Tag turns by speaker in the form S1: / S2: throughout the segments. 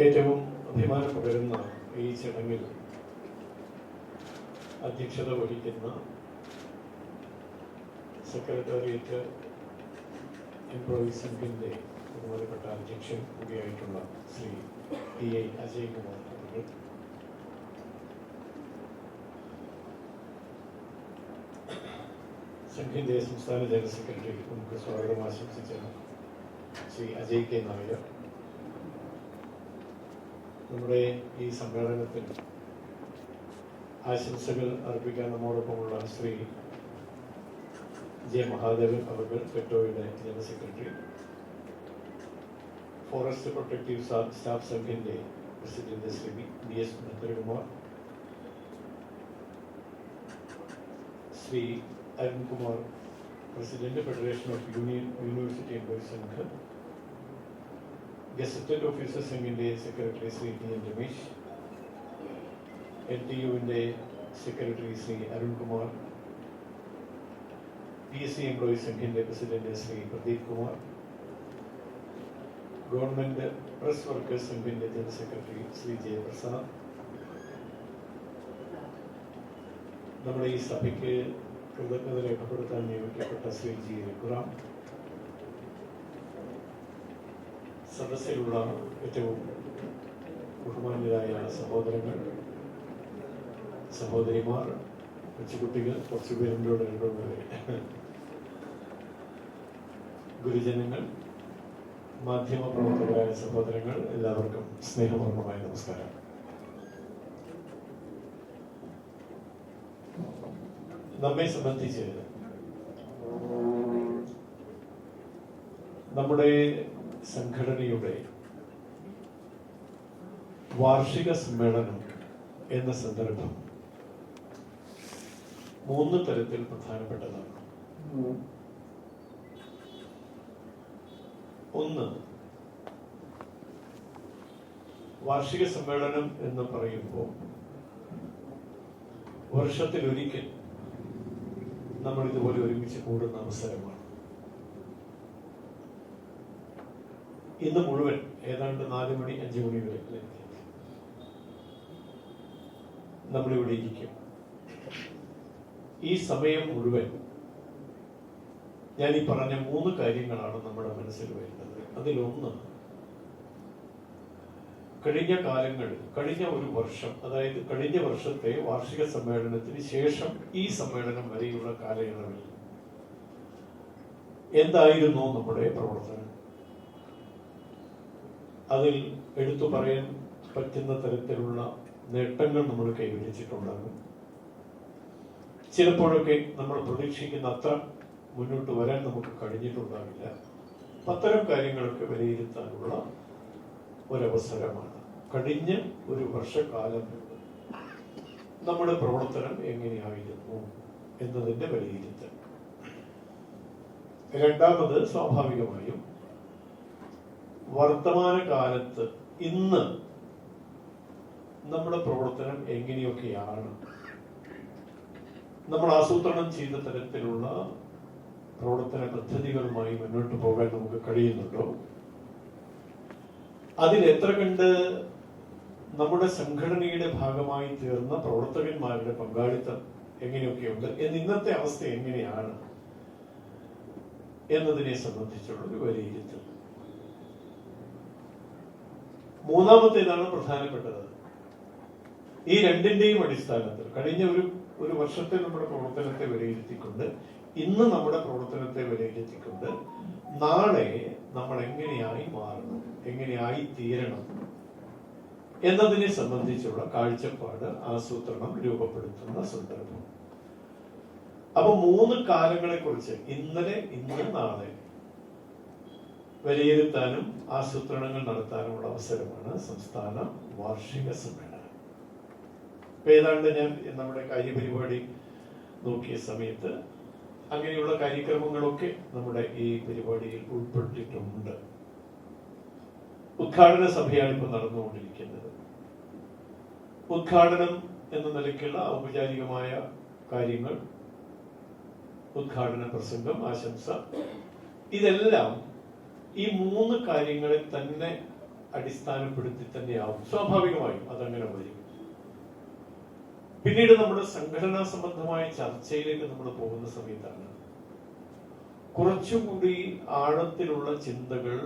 S1: ഏറ്റവും അഭിമാനം പകരുന്ന ഈ ചടങ്ങിൽ അധ്യക്ഷത വഹിക്കുന്ന സെക്രട്ടേറിയറ്റ് എംപ്ലോയീസ് സംഘിൻ്റെ ബഹുമാനപ്പെട്ട അധ്യക്ഷൻ കൂടിയായിട്ടുള്ള ശ്രീ PI അജയ് കുമാർ അവർ, സംഘിൻ്റെ സംസ്ഥാന ജനറൽ സെക്രട്ടറി നമുക്ക് സ്വാഗതം ആശംസിച്ച ശ്രീ അജയ് കെ നായർ, നമ്മുടെ ഈ സമ്മേളനത്തിന് ആശംസകൾ അർപ്പിക്കാൻ നമ്മോടൊപ്പമുള്ള ശ്രീ ജെ മഹാദേവൻ അവർ, പെറ്റോയുടെ general secretary, forest protective staff സംഘിൻ്റെ president Shri DS Nandakumar, Shri Arunkumar, president federation of university employees Sangh, gazetted officer സംഘിൻ്റെ സെക്രട്ടറി ശ്രീ TN രമേശ്, LTUവിൻ്റെ secretary Shri Arunkumar, PSC employees സംഘിൻ്റെ president Shri Pradeep Kumar, government press workers സംഘിൻ്റെ ജനറൽ സെക്രട്ടറി ശ്രീ ജയപ്രസാദ്, നമ്മുടെ ഈ സഭയ്ക്ക് കൃതജ്ഞത രേഖപ്പെടുത്താൻ നിയമിക്കപ്പെട്ട ശ്രീ G രഘുറാം, സദസ്സിലുള്ള ഏറ്റവും ബഹുമാന്യരായ സഹോദരങ്ങൾ, സഹോദരിമാർ, കൊച്ചുകുട്ടികൾ, കുറച്ചു പേരിലൂടെ ഗുരുജനങ്ങൾ, മാധ്യമ പ്രവർത്തകരായ സഹോദരങ്ങൾ, എല്ലാവർക്കും സ്നേഹപൂർണ്ണമായ നമസ്കാരം. നമ്മെ സംബന്ധിച്ച് നമ്മുടെ സംഘടനയുടെ വാർഷിക സമ്മേളനം എന്ന സന്ദർഭം 3 തരത്തിൽ പ്രധാനപ്പെട്ടതാണ്. ഒന്ന്, വാർഷിക സമ്മേളനം എന്ന് പറയുമ്പോൾ വർഷത്തിലൊരിക്കൽ നമ്മൾ ഇതുപോലെ ഒരുമിച്ച് കൂടുന്ന അവസരമാണ്. ഇന്ന് മുഴുവൻ ഏതാണ്ട് 4 മണി 5 മണി വരെ നമ്മളിവിടെ ഇരിക്കും. ഈ സമയം മുഴുവൻ ഞാൻ ഈ പറഞ്ഞ 3 കാര്യങ്ങളാണ് നമ്മുടെ മനസ്സിൽ വരുന്നത്. അതിലൊന്ന്, കഴിഞ്ഞ കാലങ്ങളിൽ, കഴിഞ്ഞ ഒരു വർഷം, അതായത് കഴിഞ്ഞ വർഷത്തെ വാർഷിക സമ്മേളനത്തിന് ശേഷം ഈ സമ്മേളനം വരെയുള്ള കാലയളവിൽ എന്തായിരുന്നു നമ്മുടെ പ്രവർത്തനം. അതിൽ എടുത്തു പറയാൻ പറ്റുന്ന തരത്തിലുള്ള നേട്ടങ്ങൾ നമ്മൾ കൈവരിച്ചിട്ടുണ്ടാകും. ചിലപ്പോഴൊക്കെ നമ്മൾ പ്രതീക്ഷിക്കുന്ന അത്ര മുന്നോട്ട് വരാൻ നമുക്ക് കഴിഞ്ഞിട്ടുണ്ടാവില്ല. അത്തരം കാര്യങ്ങളൊക്കെ വിലയിരുത്താനുള്ള ഒരവസരമാണ്. കഴിഞ്ഞ ഒരു വർഷക്കാലം നമ്മുടെ പ്രവർത്തനം എങ്ങനെയായിരുന്നു എന്നതിന്റെ വിലയിരുത്തൽ. രണ്ടാമത്, സ്വാഭാവികമായും വർത്തമാന കാലത്ത് ഇന്ന് നമ്മുടെ പ്രവർത്തനം എങ്ങനെയൊക്കെയാണ്, നമ്മൾ ആസൂത്രണം ചെയ്ത തരത്തിലുള്ള പ്രവർത്തന പദ്ധതികളുമായി മുന്നോട്ട് പോകാൻ നമുക്ക് കഴിയുന്നുണ്ടോ, അതിൽ എത്ര കണ്ട് നമ്മുടെ സംഘടനയുടെ ഭാഗമായി തീർന്ന പ്രവർത്തകന്മാരുടെ പങ്കാളിത്തം എങ്ങനെയൊക്കെയുണ്ട്, ഇന്നത്തെ അവസ്ഥ എങ്ങനെയാണ് എന്നതിനെ സംബന്ധിച്ചുള്ള ഒരു വിലയിരുത്തൽ. മൂന്നാമത്തേതാണ് പ്രധാനപ്പെട്ടത്. ഈ രണ്ടിന്റെയും അടിസ്ഥാനത്തിൽ കഴിഞ്ഞ ഒരു വർഷത്തെ നമ്മുടെ പ്രവർത്തനത്തെ വിലയിരുത്തിക്കൊണ്ട്, ഇന്ന് നമ്മുടെ പ്രവർത്തനത്തെ വിലയിരുത്തിക്കൊണ്ട്, നാളെ നമ്മൾ എങ്ങനെയായി മാറണം, എങ്ങനെയായി തീരണം എന്നതിനെ സംബന്ധിച്ചുള്ള കാഴ്ചപ്പാട്, ആസൂത്രണം രൂപപ്പെടുത്തുന്ന സന്ദർഭം. അപ്പൊ 3 കാലങ്ങളെ കുറിച്ച് ഇന്നലെ, ഇന്ന്, നാളെ വിലയിരുത്താനും ആസൂത്രണങ്ങൾ നടത്താനുമുള്ള അവസരമാണ് സംസ്ഥാന വാർഷിക സമ്മേളനം. ഏതാണ്ട് ഞാൻ നമ്മുടെ കാര്യപരിപാടി നോക്കിയ സമയത്ത് അങ്ങനെയുള്ള കാര്യക്രമങ്ങളൊക്കെ നമ്മുടെ ഈ പരിപാടിയിൽ ഉൾപ്പെട്ടിട്ടുണ്ട്. ഉദ്ഘാടന സഭയാണ് ഇപ്പോൾ നടന്നുകൊണ്ടിരിക്കുന്നത്. ഉദ്ഘാടനം എന്ന നിലയ്ക്കുള്ള ഔപചാരികമായ കാര്യങ്ങൾ, ഉദ്ഘാടന പ്രസംഗം, ആശംസ, ഇതെല്ലാം ഈ 3 കാര്യങ്ങളെ തന്നെ അടിസ്ഥാനപ്പെടുത്തി തന്നെയാവും. സ്വാഭാവികമായും അതങ്ങനെ വരും. പിന്നീട് നമ്മുടെ സംഘടനാ സംബന്ധമായ ചർച്ചയിലേക്ക് നമ്മൾ പോകുന്ന സമയത്താണ് കുറച്ചുകൂടി ആഴത്തിലുള്ള ചിന്തകൾ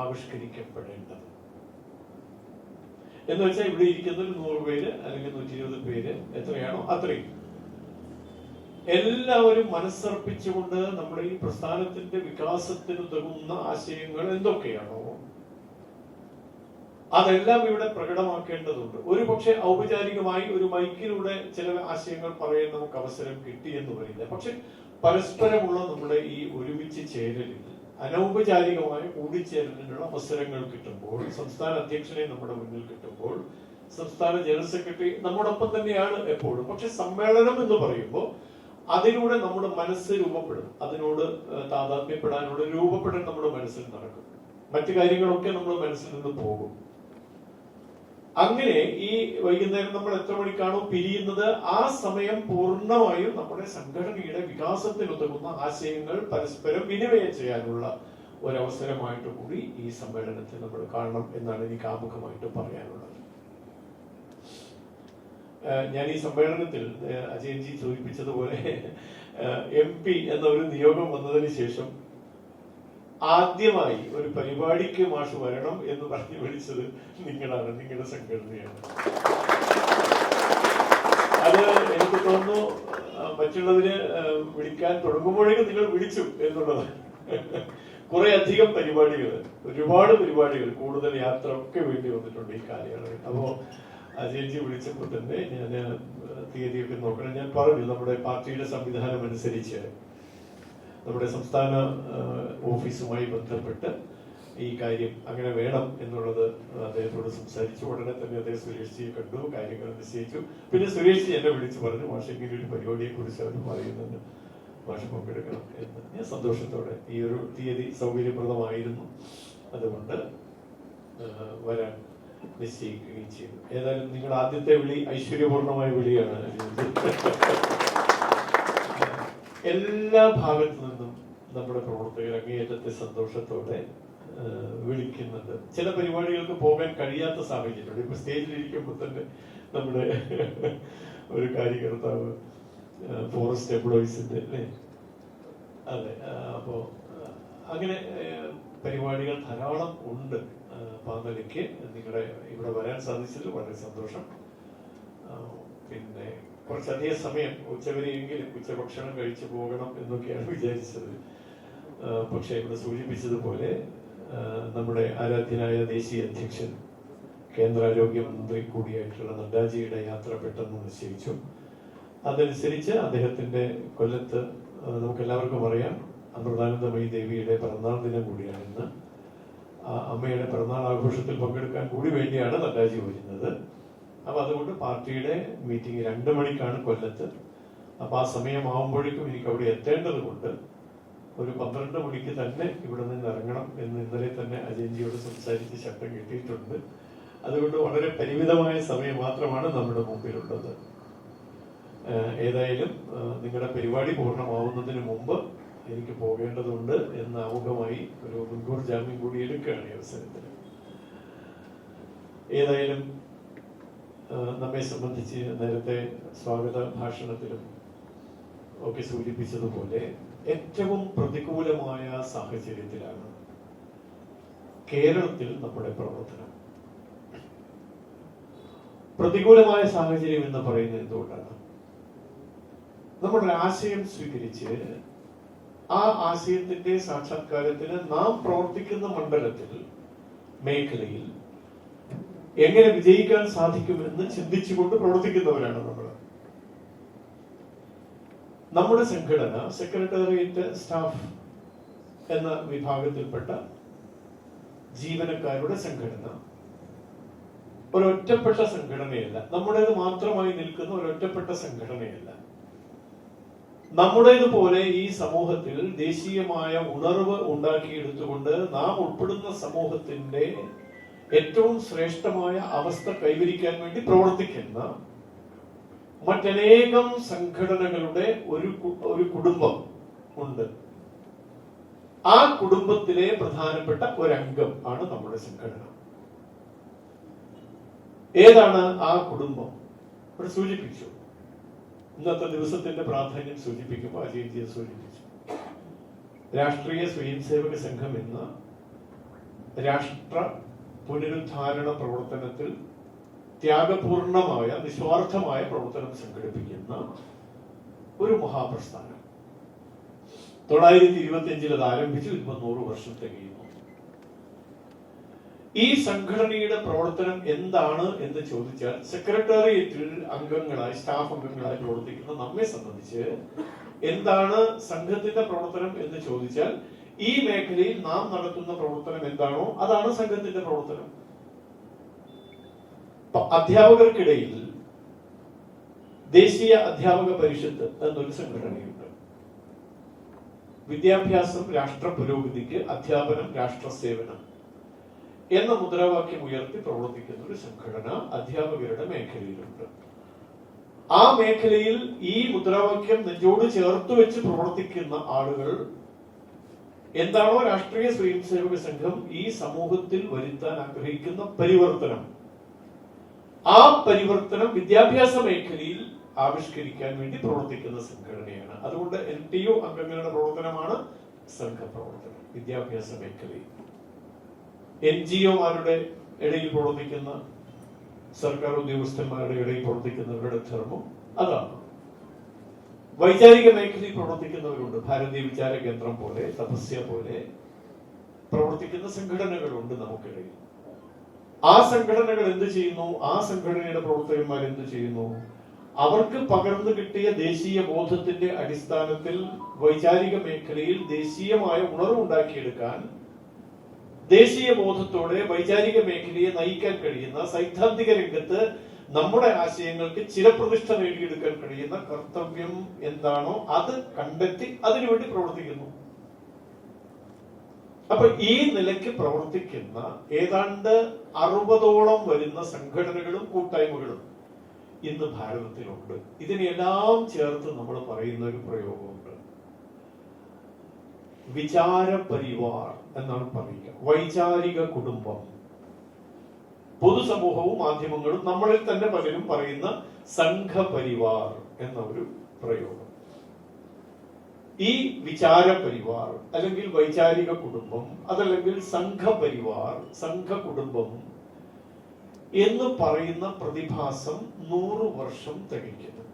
S1: ആവിഷ്കരിക്കപ്പെടേണ്ടത്. എന്ന് വെച്ചാൽ ഇവിടെ ഇരിക്കുന്ന ഒരു 100 പേര് അല്ലെങ്കിൽ 120 പേര് എത്രയാണോ അത്രയും എല്ലാവരും മനസ്സർപ്പിച്ചുകൊണ്ട് നമ്മുടെ ഈ പ്രസ്ഥാനത്തിന്റെ വികാസത്തിന് ഉതകുന്ന ആശയങ്ങൾ എന്തൊക്കെയാണോ അതെല്ലാം ഇവിടെ പ്രകടമാക്കേണ്ടതുണ്ട്. ഒരു പക്ഷെ ഔപചാരികമായി ഒരു മൈക്കിലൂടെ ചില ആശയങ്ങൾ പറയാൻ നമുക്ക് അവസരം കിട്ടിയെന്ന് വരില്ല. പക്ഷെ പരസ്പരമുള്ള നമ്മുടെ ഈ ഒരുമിച്ച് ചേരലിൽ അനൗപചാരികമായ കൂടിച്ചേരലിനുള്ള അവസരങ്ങൾ കിട്ടുമ്പോൾ, സംസ്ഥാന അധ്യക്ഷനെ നമ്മുടെ മുന്നിൽ കിട്ടുമ്പോൾ, സംസ്ഥാന ജനറൽ സെക്രട്ടറി നമ്മോടൊപ്പം തന്നെയാണ് എപ്പോഴും. പക്ഷെ സമ്മേളനം എന്ന് പറയുമ്പോൾ അതിലൂടെ നമ്മുടെ മനസ്സ് രൂപപ്പെടും. അതിനോട് താതാത്മ്യപ്പെടാനുള്ള രൂപപ്പെടൽ നമ്മുടെ മനസ്സിൽ നടക്കും. മറ്റു കാര്യങ്ങളൊക്കെ നമ്മുടെ മനസ്സിൽ നിന്ന് പോകും. അങ്ങനെ ഈ വൈകുന്നേരം നമ്മൾ എത്ര മണിക്കാണോ പിരിയുന്നത് ആ സമയം പൂർണ്ണമായും നമ്മുടെ സംഘടനയുടെ വികാസത്തിനുതകുന്ന ആശയങ്ങൾ പരസ്പരം വിനിമയം ചെയ്യാനുള്ള ഒരവസരമായിട്ട് കൂടി ഈ സമ്മേളനത്തെ നമ്മൾ കാണണം എന്നാണ് എനിക്ക് ആമുഖമായിട്ട് പറയാനുള്ളത്. ഞാൻ ഈ സമ്മേളനത്തിൽ അജയൻജി സൂചിപ്പിച്ചതുപോലെ MP എന്ന ഒരു നിയോഗം വന്നതിന് ശേഷം ആദ്യമായി ഒരു പരിപാടിക്ക് മാഷ് വരണം എന്ന് പറഞ്ഞു വിളിച്ചത് നിങ്ങളാണ്, നിങ്ങളുടെ സംഘടനയാണ്. അത് എനിക്ക് തോന്നുന്നു മറ്റുള്ളവര് വിളിക്കാൻ തുടങ്ങുമ്പോഴേക്കും നിങ്ങൾ വിളിച്ചു എന്നുള്ളതാണ്. കുറെ അധികം പരിപാടികൾ, ഒരുപാട് പരിപാടികൾ, കൂടുതൽ യാത്ര ഒക്കെ വേണ്ടി വന്നിട്ടുണ്ട് ഈ കാലയളവിൽ. അപ്പോ അജയൻജി വിളിച്ചപ്പോൾ തന്നെ ഞാൻ തീയതിയൊക്കെ നോക്കണം. ഞാൻ പറഞ്ഞു നമ്മുടെ പാർട്ടിയുടെ സംവിധാനം അനുസരിച്ച് നമ്മുടെ സംസ്ഥാന ഓഫീസുമായി ബന്ധപ്പെട്ട് ഈ കാര്യം അങ്ങനെ വേണം എന്നുള്ളത് അദ്ദേഹത്തോട് സംസാരിച്ചു. ഉടനെ തന്നെ അദ്ദേഹം സുരേഷ്ജിയെ കണ്ടു, കാര്യങ്ങൾ നിശ്ചയിച്ചു. പിന്നെ സുരേഷ്ജി എന്നെ വിളിച്ചു പറഞ്ഞു, മാഷ് ഇങ്ങനെ ഒരു പരിപാടിയെ കുറിച്ച് അവർ പറയുന്നുണ്ട്, മാഷ് പങ്കെടുക്കണം എന്ന്. ഞാൻ സന്തോഷത്തോടെ ഈ ഒരു തീയതി സൗകര്യപ്രദമായിരുന്നു, അതുകൊണ്ട് വരാൻ നിശ്ചയിക്കുകയും ചെയ്തു. ഏതായാലും നിങ്ങൾ ആദ്യത്തെ വിളി ഐശ്വര്യപൂർണമായ വിളിയാണ്. എല്ലാ ഭാഗത്തു നിന്നും നമ്മുടെ പ്രവർത്തകർ അങ്ങേയറ്റത്തെ സന്തോഷത്തോടെ വിളിക്കുന്നുണ്ട്. ചില പരിപാടികൾക്ക് പോകാൻ കഴിയാത്ത സാഹചര്യമുണ്ട്. ഇപ്പൊ സ്റ്റേജിലിരിക്കുമ്പോൾ തന്നെ നമ്മുടെ ഒരു കാര്യകർത്താവ് ഫോറസ്റ്റ് എംപ്ലോയീസിന്റെ അല്ലേ, അതെ, അപ്പോ അങ്ങനെ പരിപാടികൾ ധാരാളം ഉണ്ട്. പാന്നലിക്ക് നിങ്ങളുടെ ഇവിടെ വരാൻ സാധിച്ചതിൽ വളരെ സന്തോഷം. പിന്നെ കുറച്ചധികം സമയം ഉച്ചവരെയെങ്കിലും ഉച്ചഭക്ഷണം കഴിച്ചു പോകണം എന്നൊക്കെയാണ് വിചാരിച്ചത്. പക്ഷെ ഇവിടെ സൂചിപ്പിച്ചതുപോലെ നമ്മുടെ ആരാധ്യനായ ദേശീയ അധ്യക്ഷൻ, കേന്ദ്ര ആരോഗ്യമന്ത്രി കൂടിയായിട്ടുള്ള നഡ്ഡാജിയുടെ യാത്ര പെട്ടെന്ന് നിശ്ചയിച്ചു. അതനുസരിച്ച് അദ്ദേഹത്തിന്റെ കൊല്ലത്ത് നമുക്കെല്ലാവർക്കും അറിയാം അമൃതാനന്ദമയി ദേവിയുടെ പിറന്നാൾ ദിനം കൂടിയാണ് ഇന്ന്. അമ്മയുടെ പിറന്നാൾ ആഘോഷത്തിൽ പങ്കെടുക്കാൻ കൂടി വേണ്ടിയാണ് നഡ്ഡാജി വരുന്നത്. അപ്പൊ അതുകൊണ്ട് പാർട്ടിയുടെ മീറ്റിംഗ് 2 മണിക്കാണ് കൊല്ലത്ത്. അപ്പൊ ആ സമയമാവുമ്പോഴേക്കും എനിക്ക് അവിടെ എത്തേണ്ടത് കൊണ്ട് ഒരു 12 മണിക്ക് തന്നെ ഇവിടെ നിന്ന് ഇറങ്ങണം എന്ന് ഇന്നലെ തന്നെ അജയൻജിയോട് സംസാരിച്ച് ശബ്ദം കിട്ടിയിട്ടുണ്ട്. അതുകൊണ്ട് വളരെ പരിമിതമായ സമയം മാത്രമാണ് നമ്മുടെ മുമ്പിലുള്ളത്. ഏതായാലും നിങ്ങളുടെ പരിപാടി പൂർണ്ണമാവുന്നതിന് മുമ്പ് എനിക്ക് പോകേണ്ടതുണ്ട് എന്ന ആമുഖമായി ഒരു മുൻകൂർ ജാമ്യം കൂടി എടുക്കുകയാണ് ഈ അവസരത്തിൽ. ഏതായാലും നമ്മെ സംബന്ധിച്ച് നേരത്തെ സ്വാഗത ഭാഷണത്തിലും ഒക്കെ സൂചിപ്പിച്ചതുപോലെ ഏറ്റവും പ്രതികൂലമായ സാഹചര്യത്തിലാണ് കേരളത്തിൽ നമ്മുടെ പ്രവർത്തനം. പ്രതികൂലമായ സാഹചര്യം എന്ന് പറയുന്നത് എന്തുകൊണ്ടാണ്? നമ്മുടെ ആശയം സ്വീകരിച്ച് ആ ആശയത്തിന്റെ സാക്ഷാത്കാരത്തിന് നാം പ്രവർത്തിക്കുന്ന മണ്ഡലത്തിൽ, മേഖലയിൽ എങ്ങനെ വിജയിക്കാൻ സാധിക്കുമെന്ന് ചിന്തിച്ചുകൊണ്ട് പ്രവർത്തിക്കുന്നവരാണ് നമ്മൾ. നമ്മുടെ സംഘടന സെക്രട്ടേറിയറ്റ് സ്റ്റാഫ് എന്ന വിഭാഗത്തിൽപ്പെട്ട ജീവനക്കാരുടെ സംഘടന ഒരൊറ്റപ്പെട്ട സംഘടനയല്ല. നമ്മുടേത് മാത്രമായി നിൽക്കുന്ന ഒരൊറ്റപ്പെട്ട സംഘടനയല്ല. നമ്മുടേതുപോലെ ഈ സമൂഹത്തിൽ ദേശീയമായ ഉണർവ് ഉണ്ടാക്കിയെടുത്തുകൊണ്ട് നാം ഉൾപ്പെടുന്ന സമൂഹത്തിന്റെ ഏറ്റവും ശ്രേഷ്ഠമായ അവസ്ഥ കൈവരിക്കാൻ വേണ്ടി പ്രവർത്തിക്കുന്ന മറ്റനേകം സംഘടനകളുടെ ഒരു കുടുംബം ഉണ്ട്. ആ കുടുംബത്തിലെ പ്രധാനപ്പെട്ട ഒരംഗം ആണ് നമ്മുടെ സംഘടന. ഏതാണ് ആ കുടുംബം? ഇവിടെ സൂചിപ്പിച്ചു, ഇന്നത്തെ ദിവസത്തിന്റെ പ്രാധാന്യം സൂചിപ്പിക്കുമ്പോൾ അജയ് സൂചിപ്പിച്ചു. രാഷ്ട്രീയ സ്വയംസേവക സംഘം എന്ന രാഷ്ട്ര പുനരുദ്ധാരണ പ്രവർത്തനത്തിൽ ത്യാഗപൂർണമായ നിസ്വാർത്ഥമായ പ്രവർത്തനം സംഘടിപ്പിക്കുന്ന ഒരു മഹാപ്രസ്ഥാനം. 925 അത് ആരംഭിച്ചു. ഇപ്പൊ 100 വർഷം തികയുന്നു. ഈ സംഘടനയുടെ പ്രവർത്തനം എന്താണ് എന്ന് ചോദിച്ചാൽ, സെക്രട്ടേറിയറ്റിൽ അംഗങ്ങളായി, സ്റ്റാഫ് അംഗങ്ങളായി പ്രവർത്തിക്കുന്ന നമ്മെ സംബന്ധിച്ച് എന്താണ് സംഘത്തിന്റെ പ്രവർത്തനം എന്ന് ചോദിച്ചാൽ, ഈ മേഖലയിൽ നാം നടത്തുന്ന പ്രവർത്തനം എന്താണോ അതാണ് സംഘത്തിന്റെ പ്രവർത്തനം. അധ്യാപകർക്കിടയിൽ ദേശീയ അധ്യാപക പരിഷത്ത് എന്നൊരു സംഘടനയുണ്ട്. വിദ്യാഭ്യാസം രാഷ്ട്ര പുരോഗതിക്ക്, അധ്യാപനം രാഷ്ട്ര സേവനം എന്ന മുദ്രാവാക്യം ഉയർത്തി പ്രവർത്തിക്കുന്ന ഒരു സംഘടന അധ്യാപകരുടെ മേഖലയിലുണ്ട്. ആ മേഖലയിൽ ഈ മുദ്രാവാക്യം നെഞ്ചോട് ചേർത്ത് വെച്ച് പ്രവർത്തിക്കുന്ന ആളുകൾ എന്താണോ രാഷ്ട്രീയ സ്വയംസേവക സംഘം ഈ സമൂഹത്തിൽ വരുത്താൻ ആഗ്രഹിക്കുന്ന പരിവർത്തനം, ആ പരിവർത്തനം വിദ്യാഭ്യാസ മേഖലയിൽ ആവിഷ്കരിക്കാൻ വേണ്ടി പ്രവർത്തിക്കുന്ന സംഘടനയാണ്. അതുകൊണ്ട് NTU അംഗങ്ങളുടെ പ്രവർത്തനമാണ് സംഘപ്രവർത്തനം. വിദ്യാഭ്യാസ മേഖലയിൽ NGOമാരുടെ ഇടയിൽ പ്രവർത്തിക്കുന്ന, സർക്കാർ ഉദ്യോഗസ്ഥന്മാരുടെ ഇടയിൽ പ്രവർത്തിക്കുന്നവരുടെ ധർമ്മം അതാണ്. വൈചാരിക മേഖലയിൽ പ്രവർത്തിക്കുന്നവരുണ്ട്. ഭാരതീയ വിചാര കേന്ദ്രം പോലെ, തപസ്യ പോലെ പ്രവർത്തിക്കുന്ന സംഘടനകളുണ്ട് നമുക്കിടയിൽ. ആ സംഘടനകൾ എന്ത് ചെയ്യുന്നു? ആ സംഘടനയുടെ പ്രവർത്തകന്മാർ എന്ത് ചെയ്യുന്നു? അവർക്ക് പകർന്നു കിട്ടിയ ദേശീയ ബോധത്തിന്റെ അടിസ്ഥാനത്തിൽ വൈചാരിക മേഖലയിൽ ദേശീയമായ ഉണർവുണ്ടാക്കിയെടുക്കാൻ, ദേശീയ ബോധത്തോടെ വൈചാരിക മേഖലയെ നയിക്കാൻ കഴിയുന്ന, സൈദ്ധാന്തിക രംഗത്ത് നമ്മുടെ ആശയങ്ങൾക്ക് ചിരപ്രതിഷ്ഠ നേടിയെടുക്കാൻ കഴിയുന്ന കർത്തവ്യം എന്താണോ അത് കണ്ടെത്തി അതിനുവേണ്ടി പ്രവർത്തിക്കുന്നു. അപ്പൊ ഈ നിലയ്ക്ക് പ്രവർത്തിക്കുന്ന ഏതാണ്ട് 60ഓളം വരുന്ന സംഘടനകളും കൂട്ടായ്മകളും ഇന്ന് ഭാരതത്തിലുണ്ട്. ഇതിനെല്ലാം ചേർത്ത് നമ്മൾ പറയുന്ന ഒരു പ്രയോഗമുണ്ട്, വിചാര പരിവാർ എന്നാണ് പറയുക. വൈചാരിക കുടുംബം. പൊതുസമൂഹവും മാധ്യമങ്ങളും നമ്മളിൽ തന്നെ പലരും പറയുന്ന സംഘപരിവാർ എന്ന ഒരു പ്രയോഗം. ഈ വിചാര പരിവാർ അല്ലെങ്കിൽ വൈചാരിക കുടുംബം, അതല്ലെങ്കിൽ സംഘപരിവാർ, സംഘ കുടുംബം എന്ന് പറയുന്ന പ്രതിഭാസം 100 വർഷം തികയ്ക്കുന്നു.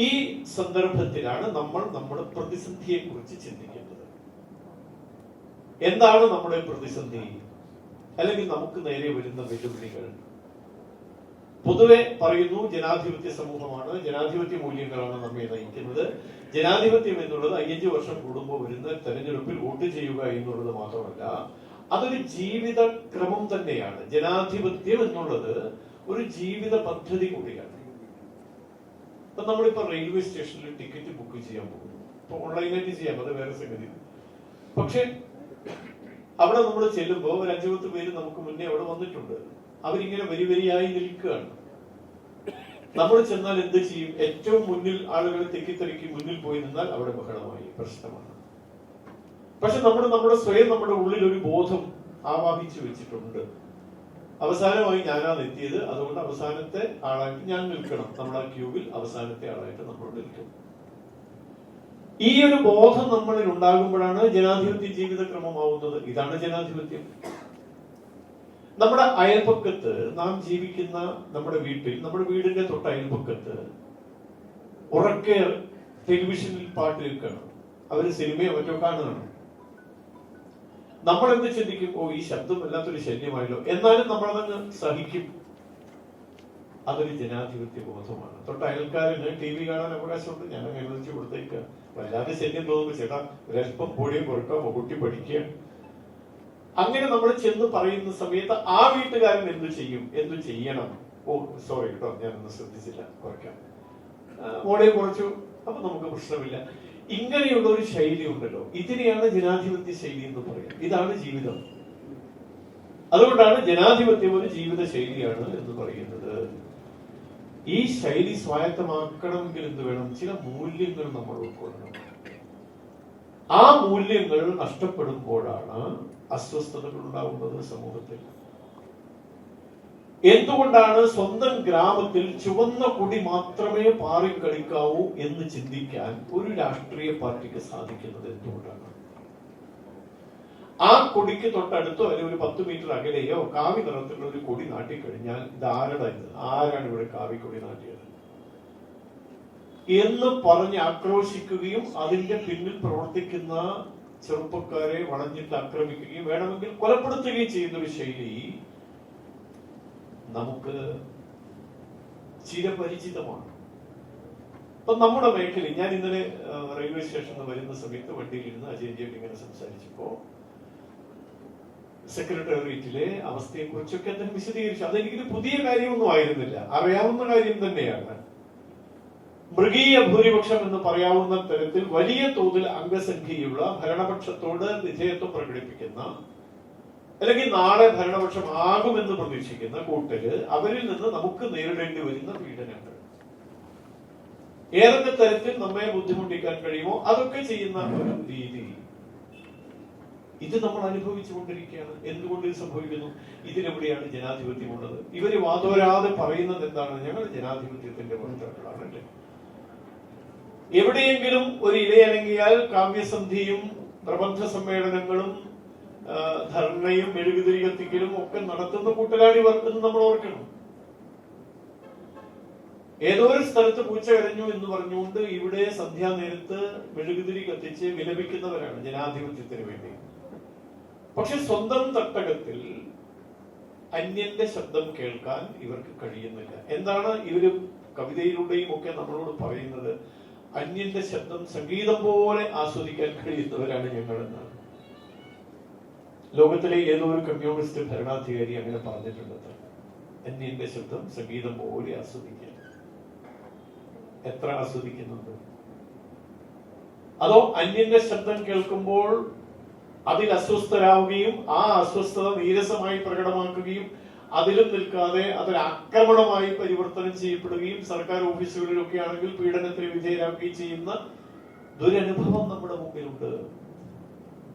S1: ഈ സന്ദർഭത്തിലാണ് നമ്മൾ നമ്മുടെ പ്രതിസന്ധിയെ കുറിച്ച് ചിന്തിക്കുന്നത്. എന്താണ് നമ്മുടെ പ്രതിസന്ധി, അല്ലെങ്കിൽ നമുക്ക് നേരെ വരുന്ന വെല്ലുവിളികൾ? പൊതുവെ പറയുന്നു, ജനാധിപത്യ സമൂഹമാണ്, ജനാധിപത്യ മൂല്യങ്ങളാണ് നമ്മെ നയിക്കുന്നത്. ജനാധിപത്യം എന്നുള്ളത് 5 വർഷം കൂടുമ്പോൾ വരുന്ന തെരഞ്ഞെടുപ്പിൽ വോട്ട് ചെയ്യുക എന്നുള്ളത് മാത്രമല്ല, അതൊരു ജീവിത ക്രമം തന്നെയാണ്. ജനാധിപത്യം എന്നുള്ളത് ഒരു ജീവിത പദ്ധതി കൂടിയാണ്. ഇപ്പൊ നമ്മളിപ്പോ റെയിൽവേ സ്റ്റേഷനിൽ ടിക്കറ്റ് ബുക്ക് ചെയ്യാൻ പോകുന്നു. ഇപ്പൊ ഓൺലൈനായിട്ട് ചെയ്യാം, അത് വേറെ സംഗതി. പക്ഷെ അവിടെ നമ്മൾ ചെല്ലുമ്പോൾ ഒരു 5-10 പേര് നമുക്ക് മുന്നേ അവിടെ വന്നിട്ടുണ്ട്. അവരിങ്ങനെ വരിയായി നിൽക്കുകയാണ്. നമ്മൾ ചെന്നാൽ എന്ത് ചെയ്യും? ഏറ്റവും മുന്നിൽ ആളുകളെ തെക്കിത്തിരക്കി മുന്നിൽ പോയി നിന്നാൽ അവിടെ ബഹളമായി, പ്രശ്നമാണ്. പക്ഷെ നമ്മുടെ സ്വയം നമ്മുടെ ഉള്ളിൽ ഒരു ബോധം ആവാഹിച്ചു വെച്ചിട്ടുണ്ട്. അവസാനമായി ഞാനാണ് എത്തിയത്, അതുകൊണ്ട് അവസാനത്തെ ആളായിട്ട് ഞാൻ നിൽക്കണം. നമ്മുടെ ക്യൂവിൽ അവസാനത്തെ ആളായിട്ട് നമ്മൾ നിൽക്കും. ഈ ഒരു ബോധം നമ്മളിൽ ഉണ്ടാകുമ്പോഴാണ് ജനാധിപത്യ ജീവിതക്രമമാവുന്നത്. ഇതാണ് ജനാധിപത്യം. നമ്മുടെ അയൽപക്കത്ത്, നാം ജീവിക്കുന്ന നമ്മുടെ വീട്ടിൽ, നമ്മുടെ വീടിന്റെ തൊട്ട് അയൽപക്കത്ത് ഉറക്കെ ടെലിവിഷനിൽ പാട്ട് കേൾക്കണം. അവര് സിനിമയോ മറ്റോ കാണുകയാണ്. നമ്മൾ എന്ത് ചിന്തിക്കും? ഓ, ഈ ശബ്ദം വല്ലാത്തൊരു ശല്യമായല്ലോ. എന്നാലും നമ്മളതങ്ങ് സഹിക്കും. അതൊരു ജനാധിപത്യ ബോധമാണ്. തൊട്ട് അയൽക്കാരന് TV കാണാൻ അവകാശമുണ്ട്, ഞാൻ അങ്ങ് അനുവദിച്ചു കൊടുത്തേക്കുക. വല്ലാതെ ശല്യം തോന്നുമ്പോൾ ചേട്ടാ ഒരൽപ്പം പൊടിയും പുറക്കാമോ, കുട്ടി പഠിക്കുക. അങ്ങനെ നമ്മൾ ചെന്ന് പറയുന്ന സമയത്ത് ആ വീട്ടുകാരൻ എന്തു ചെയ്യും, എന്തു ചെയ്യണം? ഓ സോറി കേട്ടോ, ഞാനൊന്ന് ശ്രദ്ധിച്ചില്ല, കുറയ്ക്കാം, മോളെ കുറച്ചു, അപ്പൊ നമുക്ക് പ്രശ്നമില്ല. ഇങ്ങനെയുള്ള ഒരു ശൈലി ഉണ്ടല്ലോ, ഇതിനെയാണ് ജനാധിപത്യ ശൈലി എന്ന് പറയുന്നത്. ഇതാണ് ജീവിതം. അതുകൊണ്ടാണ് ജനാധിപത്യം ഒരു ജീവിത ശൈലിയാണ് എന്ന് പറയുന്നത്. ഈ ശൈലി സ്വായത്തമാക്കണമെങ്കിൽ എന്ത് വേണം? ചില മൂല്യങ്ങൾ നമ്മൾ ഉൾക്കൊള്ളണം. ആ മൂല്യങ്ങൾ നഷ്ടപ്പെടുമ്പോഴാണ് അസ്വസ്ഥതകൾ ഉണ്ടാവുന്നത് സമൂഹത്തിൽ. എന്തുകൊണ്ടാണ് സ്വന്തം ഗ്രാമത്തിൽ ചുവന്ന കൊടി മാത്രമേ പാറിക്കളിക്കാവൂ എന്ന് ചിന്തിക്കാൻ ഒരു രാഷ്ട്രീയ പാർട്ടിക്ക് സാധിക്കുന്നത് എന്തുകൊണ്ടാണ്? ആ കൊടിക്ക് തൊട്ടടുത്തോ അല്ലെങ്കിൽ ഒരു 10 മീറ്റർ അകലെയോ കാവി നിറത്തിലുള്ള ഒരു കൊടി നാട്ടിക്കഴിഞ്ഞാൽ ആരാണ് ഇവിടെ കാവിക്കൊടി നാട്ടിയത് എന്ന് പറഞ്ഞ് ആക്രോശിക്കുകയും അതിന്റെ പിന്നിൽ പ്രവർത്തിക്കുന്ന ചെറുപ്പക്കാരെ വളഞ്ഞിട്ട് ആക്രമിക്കുകയും വേണമെങ്കിൽ കൊലപ്പെടുത്തുകയും ചെയ്യുന്ന ഒരു ശൈലി നമുക്ക് ചിരപരിചിതമാണ്. അപ്പൊ നമ്മുടെ മേഖലയിൽ ഞാൻ ഇന്നലെ റെയിൽവേ സ്റ്റേഷനിൽ വരുന്ന സമയത്ത് വണ്ടിയിലിരുന്ന് അജയന്തിയായിട്ട് ഇങ്ങനെ സംസാരിച്ചപ്പോ സെക്രട്ടേറിയറ്റിലെ അവസ്ഥയെ കുറിച്ചൊക്കെ അദ്ദേഹം വിശദീകരിച്ചു. അതെനിക്കൊരു പുതിയ കാര്യമൊന്നും ആയിരുന്നില്ല, അറിയാവുന്ന കാര്യം തന്നെയാണ്. മൃഗീയ ഭൂരിപക്ഷം എന്ന് പറയാവുന്ന തരത്തിൽ വലിയ തോതിൽ അംഗസംഖ്യയുള്ള ഭരണപക്ഷത്തോട് വിധേയത്വം പ്രകടിപ്പിക്കുന്ന അല്ലെങ്കിൽ നാളെ ഭരണപക്ഷം ആകുമെന്ന് പ്രതീക്ഷിക്കുന്ന കൂട്ടര്, അവരിൽ നിന്ന് നമുക്ക് നേരിടേണ്ടി വരുന്ന പീഡനങ്ങൾ ഏതൊക്കെ തരത്തിൽ നമ്മെ ബുദ്ധിമുട്ടിക്കാൻ കഴിയുമോ അതൊക്കെ ചെയ്യുന്ന ഒരു രീതി ഇത് നമ്മൾ അനുഭവിച്ചു കൊണ്ടിരിക്കുകയാണ്. എന്തുകൊണ്ട് ഇത് സംഭവിക്കുന്നു? ഇതിനെവിടെയാണ് ജനാധിപത്യം ഉള്ളത്? ഇവര് വാതോരാതെ പറയുന്നത് എന്താണ്? ഞങ്ങൾ ജനാധിപത്യത്തിന്റെ വക്താക്കളാണ് അല്ലേ? എവിടെയെങ്കിലും ഒരു ഇലയനങ്ങിയാൽ കാവ്യസന്ധിയും പ്രബന്ധ സമ്മേളനങ്ങളും ധർണയും മെഴുകുതിരി കത്തിക്കലും ഒക്കെ നടത്തുന്ന കൂട്ടരാണ് ഇവർ എന്ന് നമ്മൾ ഓർക്കണം. ഏതോ ഒരു സ്ഥലത്ത് പൂച്ച കരഞ്ഞു എന്ന് പറഞ്ഞുകൊണ്ട് ഇവിടെ സന്ധ്യാനേരത്ത് മെഴുകുതിരി കത്തിച്ച് വിലപിക്കുന്നവരാണ് ജനാധിപത്യത്തിന് വേണ്ടി. പക്ഷെ സ്വന്തം തട്ടകത്തിൽ അന്യന്റെ ശബ്ദം കേൾക്കാൻ ഇവർക്ക് കഴിയുന്നില്ല. എന്താണ് ഇവര് കവിതയിലൂടെയും ഒക്കെ നമ്മളോട് പറയുന്നത്? അന്യന്റെ ശബ്ദം സംഗീതം പോലെ ആസ്വദിക്കാൻ കഴിയുന്നവരാണ് ഞങ്ങളെന്നാണ്. ലോകത്തിലെ ഏതോ ഒരു കമ്മ്യൂണിസ്റ്റ് ഭരണാധികാരി അങ്ങനെ പറഞ്ഞിട്ടുണ്ട്. അന്യന്റെ ശബ്ദം സംഗീതം പോലെ ആസ്വദിക്കാൻ. എത്ര ആസ്വദിക്കുന്നുണ്ട്? അതോ അന്യന്റെ ശബ്ദം കേൾക്കുമ്പോൾ അതിൽ അസ്വസ്ഥരാവുകയും ആ അസ്വസ്ഥത നീരസമായി പ്രകടമാക്കുകയും അതിലും നിൽക്കാതെ അതൊരു ആക്രമണമായി പരിവർത്തനം ചെയ്യപ്പെടുകയും സർക്കാർ ഓഫീസുകളിലൊക്കെ ആണെങ്കിൽ പീഡനത്തിന് വിധേയരാക്കുകയും ചെയ്യുന്ന ദുരനുഭവം നമ്മുടെ മുമ്പിലുണ്ട്.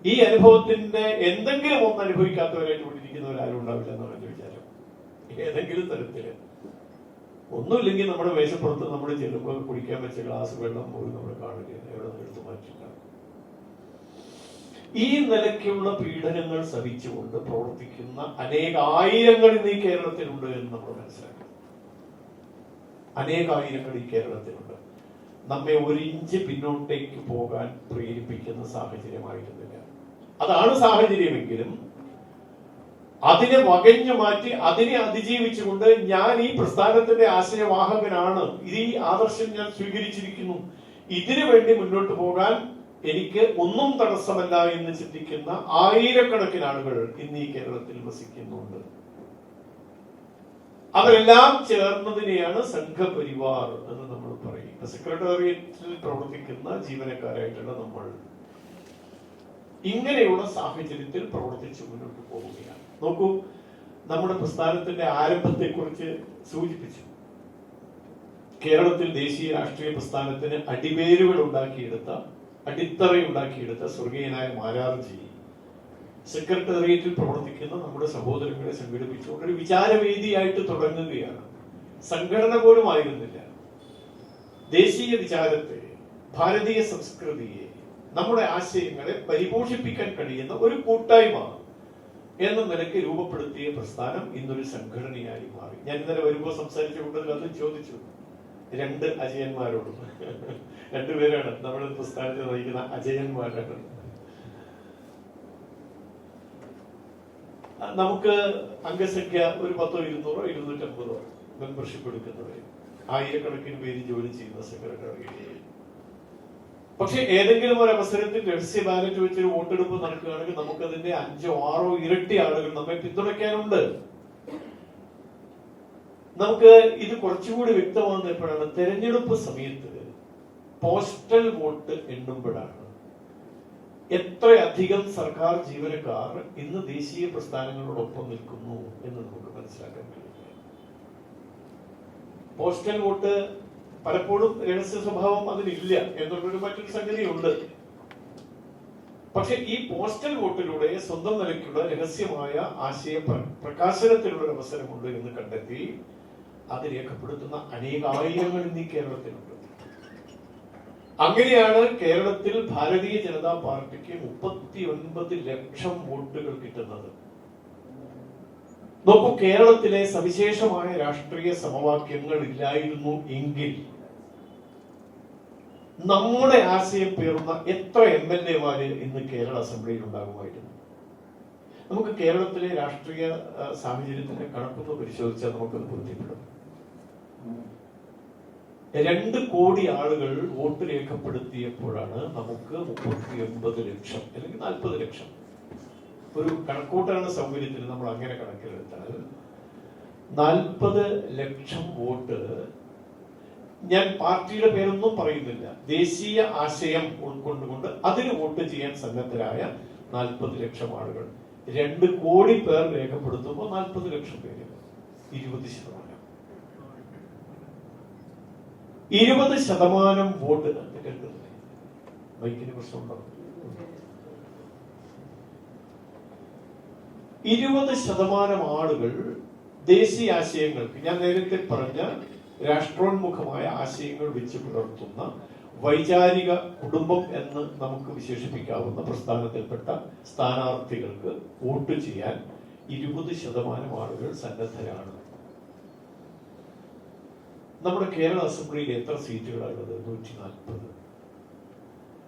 S1: ഈ അനുഭവത്തിന്റെ എന്തെങ്കിലും ഒന്ന് അനുഭവിക്കാത്തവരായിട്ട് കൊണ്ടിരിക്കുന്നവരാരും ഉണ്ടാവില്ല എന്നാണ് എന്റെ വിചാരം. ഏതെങ്കിലും തരത്തില് ഒന്നുമില്ലെങ്കിൽ നമ്മുടെ മേശപ്പുറത്ത് നമ്മൾ ചെല്ലുമ്പോൾ കുടിക്കാൻ വെച്ച ഗ്ലാസ് വെള്ളം പോലും നമ്മൾ കാണുകയാണ്, എവിടെ നിന്ന് എടുത്തു മാറ്റില്ല. ഈ നിലയ്ക്കുള്ള പീഡനങ്ങൾ സഹിച്ചുകൊണ്ട് പ്രവർത്തിക്കുന്ന അനേകായിരങ്ങൾ ഇന്ന് ഈ കേരളത്തിലുണ്ട് എന്ന് നമ്മൾ മനസ്സിലാക്കി. അനേകായിരങ്ങൾ ഈ കേരളത്തിലുണ്ട്. നമ്മെ ഒരിഞ്ച് പിന്നോട്ടേക്ക് പോകാൻ പ്രേരിപ്പിക്കുന്ന സാഹചര്യമായിരുന്നില്ല. അതാണ് സാഹചര്യമെങ്കിലും അതിനെ വകഞ്ഞു മാറ്റി അതിനെ അതിജീവിച്ചുകൊണ്ട് ഞാൻ ഈ പ്രസ്ഥാനത്തിന്റെ ആശയവാഹകനാണ്, ഈ ആദർശം ഞാൻ സ്വീകരിച്ചിരിക്കുന്നു, ഇതിനു വേണ്ടി മുന്നോട്ട് പോകാൻ എനിക്ക് ഒന്നും തടസ്സമല്ല എന്ന് ചിന്തിക്കുന്ന ആയിരക്കണക്കിന് ആളുകൾ ഇന്ന് ഈ കേരളത്തിൽ വസിക്കുന്നുണ്ട്. അവരെല്ലാം ചേർന്നതിനെയാണ് സംഘപരിവാർ എന്ന് നമ്മൾ പറയും. സെക്രട്ടേറിയറ്റിൽ പ്രവർത്തിക്കുന്ന ജീവനക്കാരായിട്ടുള്ള നമ്മൾ ഇങ്ങനെയുള്ള സാഹചര്യത്തിൽ പ്രവർത്തിച്ചു മുന്നോട്ട് പോവുകയാണ്. നോക്കൂ, നമ്മുടെ പ്രസ്ഥാനത്തിന്റെ ആരംഭത്തെ കുറിച്ച് സൂചിപ്പിച്ചു. കേരളത്തിൽ ദേശീയ രാഷ്ട്രീയ പ്രസ്ഥാനത്തിന് അടിവേരുകൾ ഉണ്ടാക്കിയെടുത്ത, അടിത്തറയുണ്ടാക്കിയെടുത്ത സ്വർഗീയനായ മാരാർജി സെക്രട്ടേറിയറ്റിൽ പ്രവർത്തിക്കുന്ന നമ്മുടെ സഹോദരങ്ങളെ സംഘടിപ്പിച്ചുകൊണ്ട് ഒരു വിചാരവേദിയായിട്ട് തുടങ്ങുകയാണ്. സംഘടന പോലും ആയിരുന്നില്ല. ദേശീയ വിചാരത്തെ, ഭാരതീയ സംസ്കൃതിയെ, നമ്മുടെ ആശയങ്ങളെ പരിപോഷിപ്പിക്കാൻ കഴിയുന്ന ഒരു കൂട്ടായ്മ എന്ന നിലയ്ക്ക് രൂപപ്പെടുത്തിയ പ്രസ്ഥാനം ഇന്നൊരു സംഘടനയായി മാറി. ഞാൻ ഇന്നലെ വരുമ്പോൾ സംസാരിച്ച കൂട്ടത്തിൽ അത് ചോദിച്ചു. 2 അജയന്മാരോടും, 2 പേരാണ് നമ്മുടെ പ്രസ്ഥാനത്തെ നയിക്കുന്ന അജയന്മാരാണ്. നമുക്ക് അംഗസംഖ്യ ഒരു 10, 200, 250 മെമ്പർഷിപ്പ് എടുക്കുന്നവര്, ആയിരക്കണക്കിന് പേര് ജോലി ചെയ്യുന്ന സെക്രട്ടേറിയറ്റ്. പക്ഷെ ഏതെങ്കിലും ഒരു അവസരത്തിൽ രഹസ്യ ബാലറ്റ് വെച്ചൊരു വോട്ടെടുപ്പ് നടക്കുകയാണെങ്കിൽ നമുക്കതിന്റെ 5, 6 ഇരട്ടി ആളുകൾ നമ്മെ പിന്തുണയ്ക്കാനുണ്ട്. നമുക്ക് ഇത് കുറച്ചുകൂടി വ്യക്തമാകുന്ന എപ്പോഴാണ്? തെരഞ്ഞെടുപ്പ് സമയത്ത് പോസ്റ്റൽ വോട്ട് എണ്ണുമ്പോഴാണ് എത്രയധികം സർക്കാർ ജീവനക്കാർ ഇന്ന് ദേശീയ പ്രസ്ഥാനങ്ങളോടൊപ്പം നിൽക്കുന്നു എന്ന് നമുക്ക് മനസ്സിലാക്കാൻ കഴിയും. പോസ്റ്റൽ വോട്ട് പലപ്പോഴും രഹസ്യ സ്വഭാവം അതിനില്ല എന്നുള്ളൊരു മറ്റൊരു സംഗതിയുണ്ട്. പക്ഷെ ഈ പോസ്റ്റൽ വോട്ടിലൂടെ സ്വന്തം നിലയ്ക്കുള്ള രഹസ്യമായ ആശയ പ്രകാശനത്തിനുള്ള ഒരു അവസരമുണ്ട് എന്ന് കണ്ടെത്തി അത് രേഖപ്പെടുത്തുന്ന അനേകായിരങ്ങൾ ഇന്ന് കേരളത്തിലുണ്ട്. അങ്ങനെയാണ് കേരളത്തിൽ ഭാരതീയ ജനതാ പാർട്ടിക്ക് 39 ലക്ഷം വോട്ടുകൾ കിട്ടുന്നത്. നോക്കൂ, കേരളത്തിലെ സവിശേഷമായ രാഷ്ട്രീയ സമവാക്യങ്ങൾ ഇല്ലായിരുന്നു എങ്കിൽ നമ്മുടെ ആശയം പേറുന്ന എത്ര MLA-മാര് ഇന്ന് കേരള അസംബ്ലിയിൽ ഉണ്ടാകുമായിരുന്നു? നമുക്ക് കേരളത്തിലെ രാഷ്ട്രീയ സാഹചര്യത്തിന്റെ കണക്കൊന്ന് പരിശോധിച്ചാൽ നമുക്കത് ബോധ്യപ്പെടും. 2 കോടി ആളുകൾ വോട്ട് രേഖപ്പെടുത്തിയപ്പോഴാണ് നമുക്ക് 39 ലക്ഷം അല്ലെങ്കിൽ 40 ലക്ഷം. ഒരു കണക്കൂട്ടാനുള്ള സൗകര്യത്തിന് നമ്മൾ അങ്ങനെ കണക്കിലെടുത്താൽ 40 ലക്ഷം വോട്ട്, ഞാൻ പാർട്ടിയുടെ പേരൊന്നും പറയുന്നില്ല, ദേശീയ ആശയം ഉൾക്കൊണ്ടുകൊണ്ട് അതിന് വോട്ട് ചെയ്യാൻ സന്നദ്ധരായ 40 ലക്ഷം ആളുകൾ. 2 കോടി പേർ രേഖപ്പെടുത്തുമ്പോൾ 40 ലക്ഷം പേര്, 20%. 20% വോട്ട് കേൾക്കുന്നില്ലേ? ബൈക്കിന് പ്രശ്നമുണ്ടോ? 20% ആളുകൾ ദേശീയ ആശയങ്ങൾക്ക്, ഞാൻ നേരത്തെ പറഞ്ഞ രാഷ്ട്രോന്മുഖമായ ആശയങ്ങൾ വെച്ച് പുലർത്തുന്ന വൈചാരിക കുടുംബം എന്ന് നമുക്ക് വിശേഷിപ്പിക്കാവുന്ന പ്രസ്ഥാനത്തിൽപ്പെട്ട സ്ഥാനാർത്ഥികൾക്ക് വോട്ട് ചെയ്യാൻ 20% ആളുകൾ സന്നദ്ധരാണ്. നമ്മുടെ കേരള അസംബ്ലിയിൽ എത്ര സീറ്റുകളാണുള്ളത്? 140.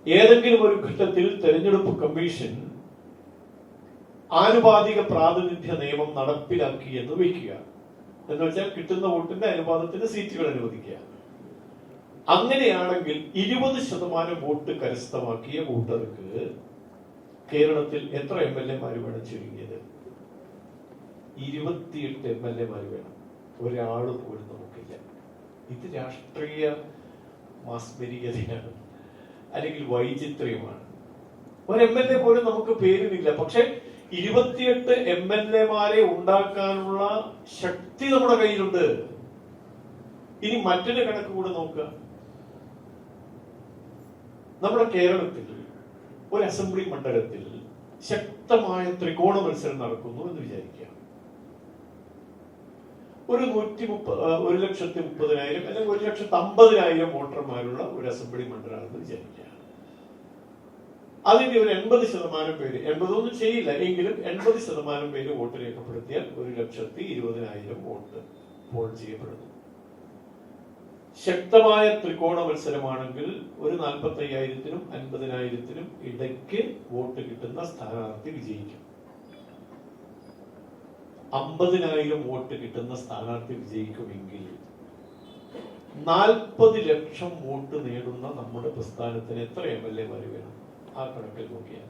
S1: ഏതെങ്കിലും ഒരു ഘട്ടത്തിൽ തെരഞ്ഞെടുപ്പ് കമ്മീഷൻ ആനുപാതിക പ്രാതിനിധ്യ നിയമം നടപ്പിലാക്കി എന്ന് വയ്ക്കുക, എന്ന് വെച്ചാൽ കിട്ടുന്ന വോട്ടിന്റെ അനുപാതത്തിന് സീറ്റുകൾ അനുവദിക്കുക. അങ്ങനെയാണെങ്കിൽ 20% വോട്ട് കരസ്ഥമാക്കിയ വോട്ടർക്ക് കേരളത്തിൽ എത്ര MLA-മാര് വേണം? ചുരുങ്ങിയത് 28 MLA-മാര് വേണം. ഒരാൾ പോലും നമുക്കില്ല. ഇത് രാഷ്ട്രീയ മാസ്മരികതയാണ്, അല്ലെങ്കിൽ വൈചിത്ര്യമാണ്. ഒരു MLA പോലും നമുക്ക് പേരിനില്ല. പക്ഷെ 28 MLA-മാരെ ഉണ്ടാക്കാനുള്ള ശക്തി നമ്മുടെ കയ്യിലുണ്ട്. ഇനി മറ്റൊരു കണക്ക് കൂടെ നോക്കുക. നമ്മുടെ കേരളത്തിൽ ഒരു അസംബ്ലി മണ്ഡലത്തിൽ ശക്തമായ ത്രികോണ മത്സരം നടക്കുന്നു എന്ന് വിചാരിക്കുക. ഒരു 1,30,000 അല്ലെങ്കിൽ 1,50,000 വോട്ടർമാരുള്ള ഒരു അസംബ്ലി മണ്ഡലമാണെന്ന് വിചാരിക്കുക. അതിന്റെ ഒരു 80% പേര്, 80 ചെയ്യില്ല എങ്കിലും 80% പേര് വോട്ട് രേഖപ്പെടുത്തിയാൽ 1,20,000 വോട്ട് പോൾ ചെയ്യപ്പെടുന്നു. ശക്തമായ ത്രികോണ മത്സരമാണെങ്കിൽ ഒരു 45,000-നും 50,000-നും ഇടയ്ക്ക് വോട്ട് കിട്ടുന്ന സ്ഥാനാർത്ഥി വിജയിക്കും. 50,000 വോട്ട് കിട്ടുന്ന സ്ഥാനാർത്ഥി വിജയിക്കുമെങ്കിൽ 40 ലക്ഷം വോട്ട് നേടുന്ന നമ്മുടെ പ്രസ്ഥാനത്തിന് എത്ര MLA-മാര് വേണം? ആ കണക്കിൽ നോക്കിയാൽ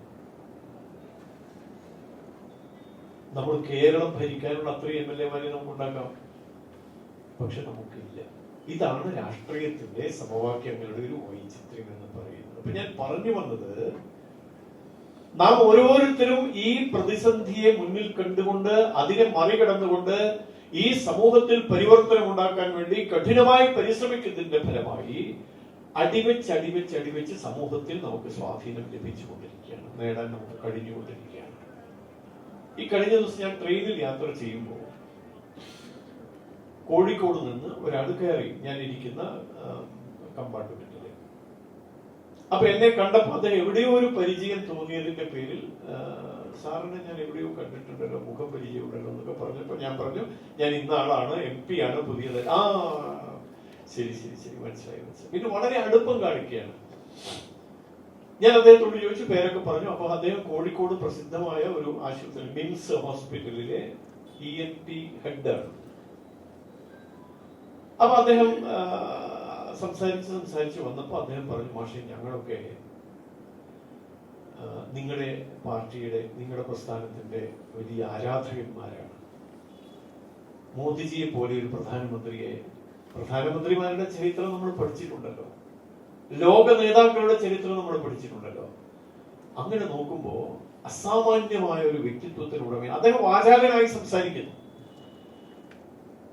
S1: നമ്മൾ കേരളം ഭരിക്കാനുള്ള അത്രയും MLA-മാരെ നമുക്ക് ഉണ്ടാക്കാം. പക്ഷെ നമുക്കില്ല. ഇതാണ് രാഷ്ട്രീയത്തിന്റെ സമവാക്യങ്ങളുടെ ഒരു വൈചിത്ര്യം എന്ന് പറയുന്നത്. അപ്പൊ ഞാൻ പറഞ്ഞു വന്നത്, നാം ഓരോരുത്തരും ഈ പ്രതിസന്ധിയെ മുന്നിൽ കണ്ടുകൊണ്ട് അതിനെ മറികടന്നുകൊണ്ട് ഈ സമൂഹത്തിൽ പരിവർത്തനം ഉണ്ടാക്കാൻ വേണ്ടി കഠിനമായി പരിശ്രമിക്കുന്നതിന്റെ ഫലമായി അടിവെച്ച് സമൂഹത്തിൽ നമുക്ക് സ്വാധീനം ലഭിച്ചുകൊണ്ടിരിക്കുകയാണ്, നേടാൻ നമുക്ക് കഴിഞ്ഞുകൊണ്ടിരിക്കുകയാണ്. ഈ കഴിഞ്ഞ ദിവസം ഞാൻ ട്രെയിനിൽ യാത്ര ചെയ്യുമ്പോൾ കോഴിക്കോട് നിന്ന് ഒരാൾ കയറി, ഞാൻ ഇരിക്കുന്ന കമ്പാർട്ട്മെന്റില്. അപ്പൊ എന്നെ കണ്ടപ്പോ അദ്ദേഹം എവിടെയോ ഒരു പരിചയം തോന്നിയതിന്റെ പേരിൽ, സാറിനെ ഞാൻ എവിടെയോ കണ്ടിട്ടുണ്ടല്ലോ, മുഖം പരിചയമുണ്ടല്ലോ എന്നൊക്കെ പറഞ്ഞപ്പോ ഞാൻ പറഞ്ഞു, ഞാൻ ഇന്ന ആളാണ്, MP ആണ്, പുതിയത്. ആ ശരി മനസ്സിലായി. പിന്നെ വളരെ അടുപ്പം കാണിക്കുകയാണ്. ഞാൻ അദ്ദേഹത്തോട് ചോദിച്ചു, പേരൊക്കെ പറഞ്ഞു. അപ്പൊ അദ്ദേഹം കോഴിക്കോട് പ്രസിദ്ധമായ ഒരു ആശുപത്രി, മിംസ് ഹോസ്പിറ്റലിലെ ENT ഹെഡാണ്. അപ്പൊ അദ്ദേഹം സംസാരിച്ച് വന്നപ്പോ അദ്ദേഹം പറഞ്ഞു, മാഷെ, ഞങ്ങളൊക്കെ നിങ്ങളുടെ പാർട്ടിയുടെ, നിങ്ങളുടെ പ്രസ്ഥാനത്തിന്റെ വലിയ ആരാധകന്മാരാണ്. മോദിജിയെ പോലെ ഒരു പ്രധാനമന്ത്രിമാരുടെ ചരിത്രം നമ്മൾ പഠിച്ചിട്ടുണ്ടല്ലോ, ലോക നേതാക്കളുടെ ചരിത്രം നമ്മൾ പഠിച്ചിട്ടുണ്ടല്ലോ. അങ്ങനെ നോക്കുമ്പോ അസാമാന്യമായ ഒരു വ്യക്തിത്വത്തിനുടമ അദ്ദേഹം വാചാലനായി സംസാരിക്കുന്നു.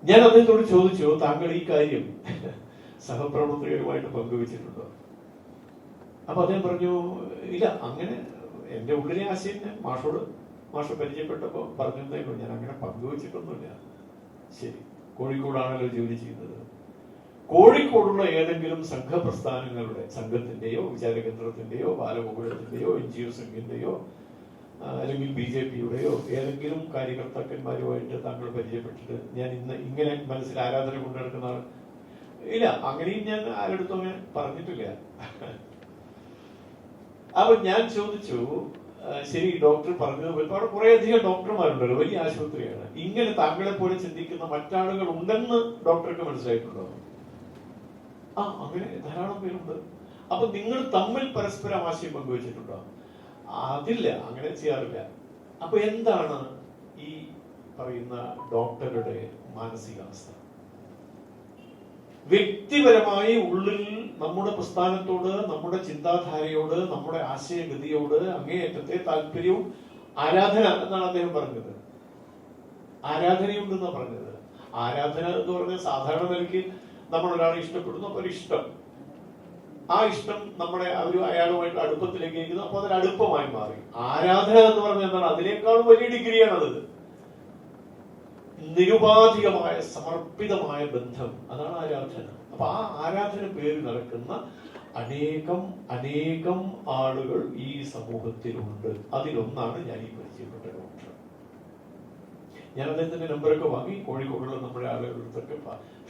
S1: ഞാൻ അദ്ദേഹത്തോട് ചോദിച്ചു, താങ്കൾ ഈ കാര്യം സഹപ്രവർത്തകരുമായിട്ട് പങ്കുവച്ചിട്ടുണ്ടോ? അപ്പൊ അദ്ദേഹം പറഞ്ഞു, ഇല്ല, അങ്ങനെ എന്റെ ഉള്ളിലെ ആശയം ഞാൻ മാഷ് പരിചയപ്പെട്ടപ്പോൾ പറഞ്ഞതേ ഉള്ളൂ, ഞാൻ അങ്ങനെ പങ്കുവച്ചിട്ടൊന്നുമില്ല. ശരി, കോഴിക്കോടാണല്ലോ ജോലി ചെയ്യുന്നത്. കോഴിക്കോടുള്ള ഏതെങ്കിലും സംഘപ്രസ്ഥാനങ്ങളുടെ, സംഘത്തിന്റെയോ വിചാരകേന്ദ്രത്തിന്റെയോ ബാലഗോകുലത്തിന്റെയോ NGO സംഘിന്റെയോ അല്ലെങ്കിൽ BJPയുടെയോ ഏതെങ്കിലും കാര്യകർത്താക്കന്മാരുമായിട്ട് താങ്കൾ പരിചയപ്പെട്ടിട്ട് ഞാൻ ഇന്ന് ഇങ്ങനെ മനസ്സിൽ ആരാധന കൊണ്ടു നടക്കുന്ന ആൾ ഇല്ല, അങ്ങനെയും ഞാൻ ആരെടുത്തും അങ്ങനെ പറഞ്ഞിട്ടില്ല. അപ്പൊ ഞാൻ ചോദിച്ചു, ശരി ഡോക്ടർ പറഞ്ഞത് ഒരുപാട് കുറേയധികം ഡോക്ടർമാരുണ്ടല്ലോ, വലിയ ആശുപത്രിയാണ്, ഇങ്ങനെ താങ്കളെ പോലെ ചിന്തിക്കുന്ന മറ്റാളുകൾ ഉണ്ടെന്ന് ഡോക്ടർക്ക് മനസ്സിലായിട്ടുണ്ടോ? അങ്ങനെ ധാരാളം പേരുണ്ട്. അപ്പൊ നിങ്ങൾ തമ്മിൽ പരസ്പരം ആശയം പങ്കുവച്ചിട്ടുണ്ടോ? അതില്ല, അങ്ങനെ ചെയ്യാറില്ല. അപ്പൊ എന്താണ് ഈ പറയുന്ന ഡോക്ടറുടെ മാനസികാവസ്ഥ? വ്യക്തിപരമായി ഉള്ളിൽ നമ്മുടെ പ്രസ്ഥാനത്തോട്, നമ്മുടെ ചിന്താധാരയോട്, നമ്മുടെ ആശയഗതിയോട് അങ്ങേയറ്റത്തെ താല്പര്യവും ആരാധന എന്നാണ് അദ്ദേഹം പറഞ്ഞത്. ആരാധനയുണ്ടെന്നാണ് പറഞ്ഞത്. ആരാധന എന്ന് പറഞ്ഞാൽ സാധാരണ നിലയ്ക്ക് നമ്മൾ ഒരാളെ ഇഷ്ടപ്പെടുന്നു, അപ്പൊ ഒരു ഇഷ്ടം, ആ ഇഷ്ടം നമ്മുടെ അയാളുമായിട്ട് അടുപ്പത്തിലേക്ക് ഇരിക്കുന്നു, അപ്പൊ അതൊരു അടുപ്പമായി മാറി. ആരാധന എന്ന് പറഞ്ഞാൽ എന്താണ്? അതിനേക്കാളും വലിയ ഡിഗ്രിയാണത്. നിരുപാധികമായ സമർപ്പിതമായ ബന്ധം, അതാണ് ആരാധന. അപ്പൊ ആ ആരാധന പേരിൽ നടക്കുന്ന അനേകം ആളുകൾ ഈ സമൂഹത്തിലുണ്ട്. അതിലൊന്നാണ് ഞാൻ ഈ പരിചയപ്പെട്ട ഡോക്ടർ. ഞാൻ അദ്ദേഹത്തിന്റെ നമ്പറൊക്കെ വാങ്ങി കോഴിക്കോടുള്ള നമ്മുടെ ആളുകളടുത്തൊക്കെ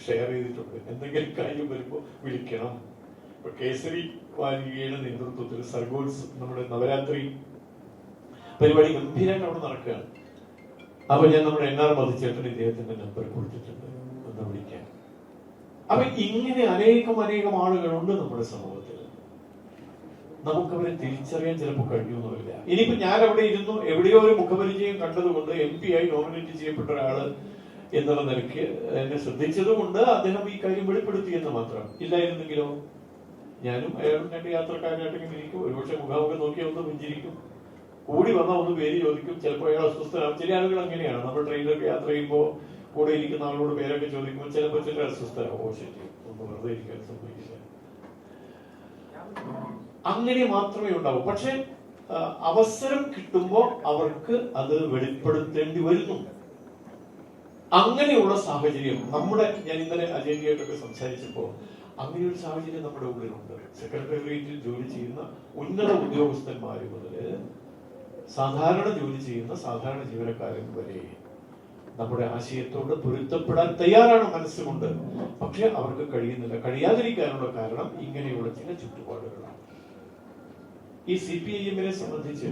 S1: ഷെയർ ചെയ്തിട്ടുണ്ട്. എന്തെങ്കിലും കാര്യം വരുമ്പോൾ വിളിക്കണം. ഇപ്പൊ കേസരി വാരികയുടെ നേതൃത്വത്തിൽ സർഗോത്സ് നമ്മുടെ നവരാത്രി പരിപാടി ഗംഭീരമായിട്ട് അവിടെ നടക്കുകയാണ്. അപ്പൊ ഞാൻ നമ്മുടെ NR മധുചേട്ടൻ ഇദ്ദേഹത്തിന്റെ നമ്പർ കൊടുത്തിട്ടുണ്ട്, ഒന്ന് വിളിക്കാൻ. അപ്പൊ ഇങ്ങനെ അനേകം ആളുകളുണ്ട് നമ്മുടെ സമൂഹത്തിൽ. നമുക്കവരെ തിരിച്ചറിയാൻ ചിലപ്പോൾ കഴിയുന്നില്ല. ഇനിയിപ്പോ ഞാൻ അവിടെ ഇരുന്നു എവിടെയോ ഒരു മുഖപരിചയം കണ്ടതുകൊണ്ട് MP ആയി നോമിനേറ്റ് ചെയ്യപ്പെട്ട ഒരാള് എന്നുള്ള നിലയ്ക്ക് എന്നെ ശ്രദ്ധിച്ചതുകൊണ്ട് അദ്ദേഹം ഈ കാര്യം വെളിപ്പെടുത്തിയെന്ന് മാത്രം. ഇല്ലായിരുന്നെങ്കിലോ ഞാനും അയാളും രണ്ട് യാത്രക്കാരനായിട്ടെങ്കിലും ഇരിക്കും. ഒരുപക്ഷെ മുഖാമുഖം നോക്കിയാൽ ഒന്ന് പുഞ്ചിരിക്കും, കൂടി വന്നാൽ ഒന്ന് പേര് ചോദിക്കും. ചിലപ്പോൾ അയാൾ അസ്വസ്ഥനാകും. ചില ആളുകൾ അങ്ങനെയാണ്. നമ്മൾ ട്രെയിനിലൊക്കെ യാത്ര ചെയ്യുമ്പോൾ കൂടെ ഇരിക്കുന്ന ആളോട് പേരൊക്കെ ചോദിക്കുമ്പോൾ ചിലപ്പോൾ ചില അസ്വസ്ഥനാകും. ഓ ശരി, ഒന്ന് വെറുതെ ഇരിക്കാൻ സംഭവിക്കില്ല. അങ്ങനെ മാത്രമേ ഉണ്ടാവൂ. പക്ഷെ അവസരം കിട്ടുമ്പോൾ അവർക്ക് അത് വെളിപ്പെടുത്തേണ്ടി വരുന്നു. അങ്ങനെയുള്ള സാഹചര്യം ഞാൻ ഇന്നലെ അജയന്തിയായിട്ടൊക്കെ സംസാരിച്ചപ്പോൾ അങ്ങനെ ഒരു സാഹചര്യം നമ്മുടെ ഉള്ളിലുണ്ട്. സെക്രട്ടേറിയറ്റിൽ ജോലി ചെയ്യുന്ന ഉന്നത ഉദ്യോഗസ്ഥന്മാര് മുതല് സാധാരണ ജോലി ചെയ്യുന്ന സാധാരണ ജീവനക്കാരൻ വരെ നമ്മുടെ ആശയത്തോട് പൊരുത്തപ്പെടാൻ തയ്യാറാണ് മനസ്സുകൊണ്ട്. പക്ഷെ അവർക്ക് കഴിയുന്നില്ല. കഴിയാതിരിക്കാനുള്ള കാരണം ഇങ്ങനെയുള്ള ചില ചുറ്റുപാടുകളാണ്. ഈ CPIM-നെ സംബന്ധിച്ച്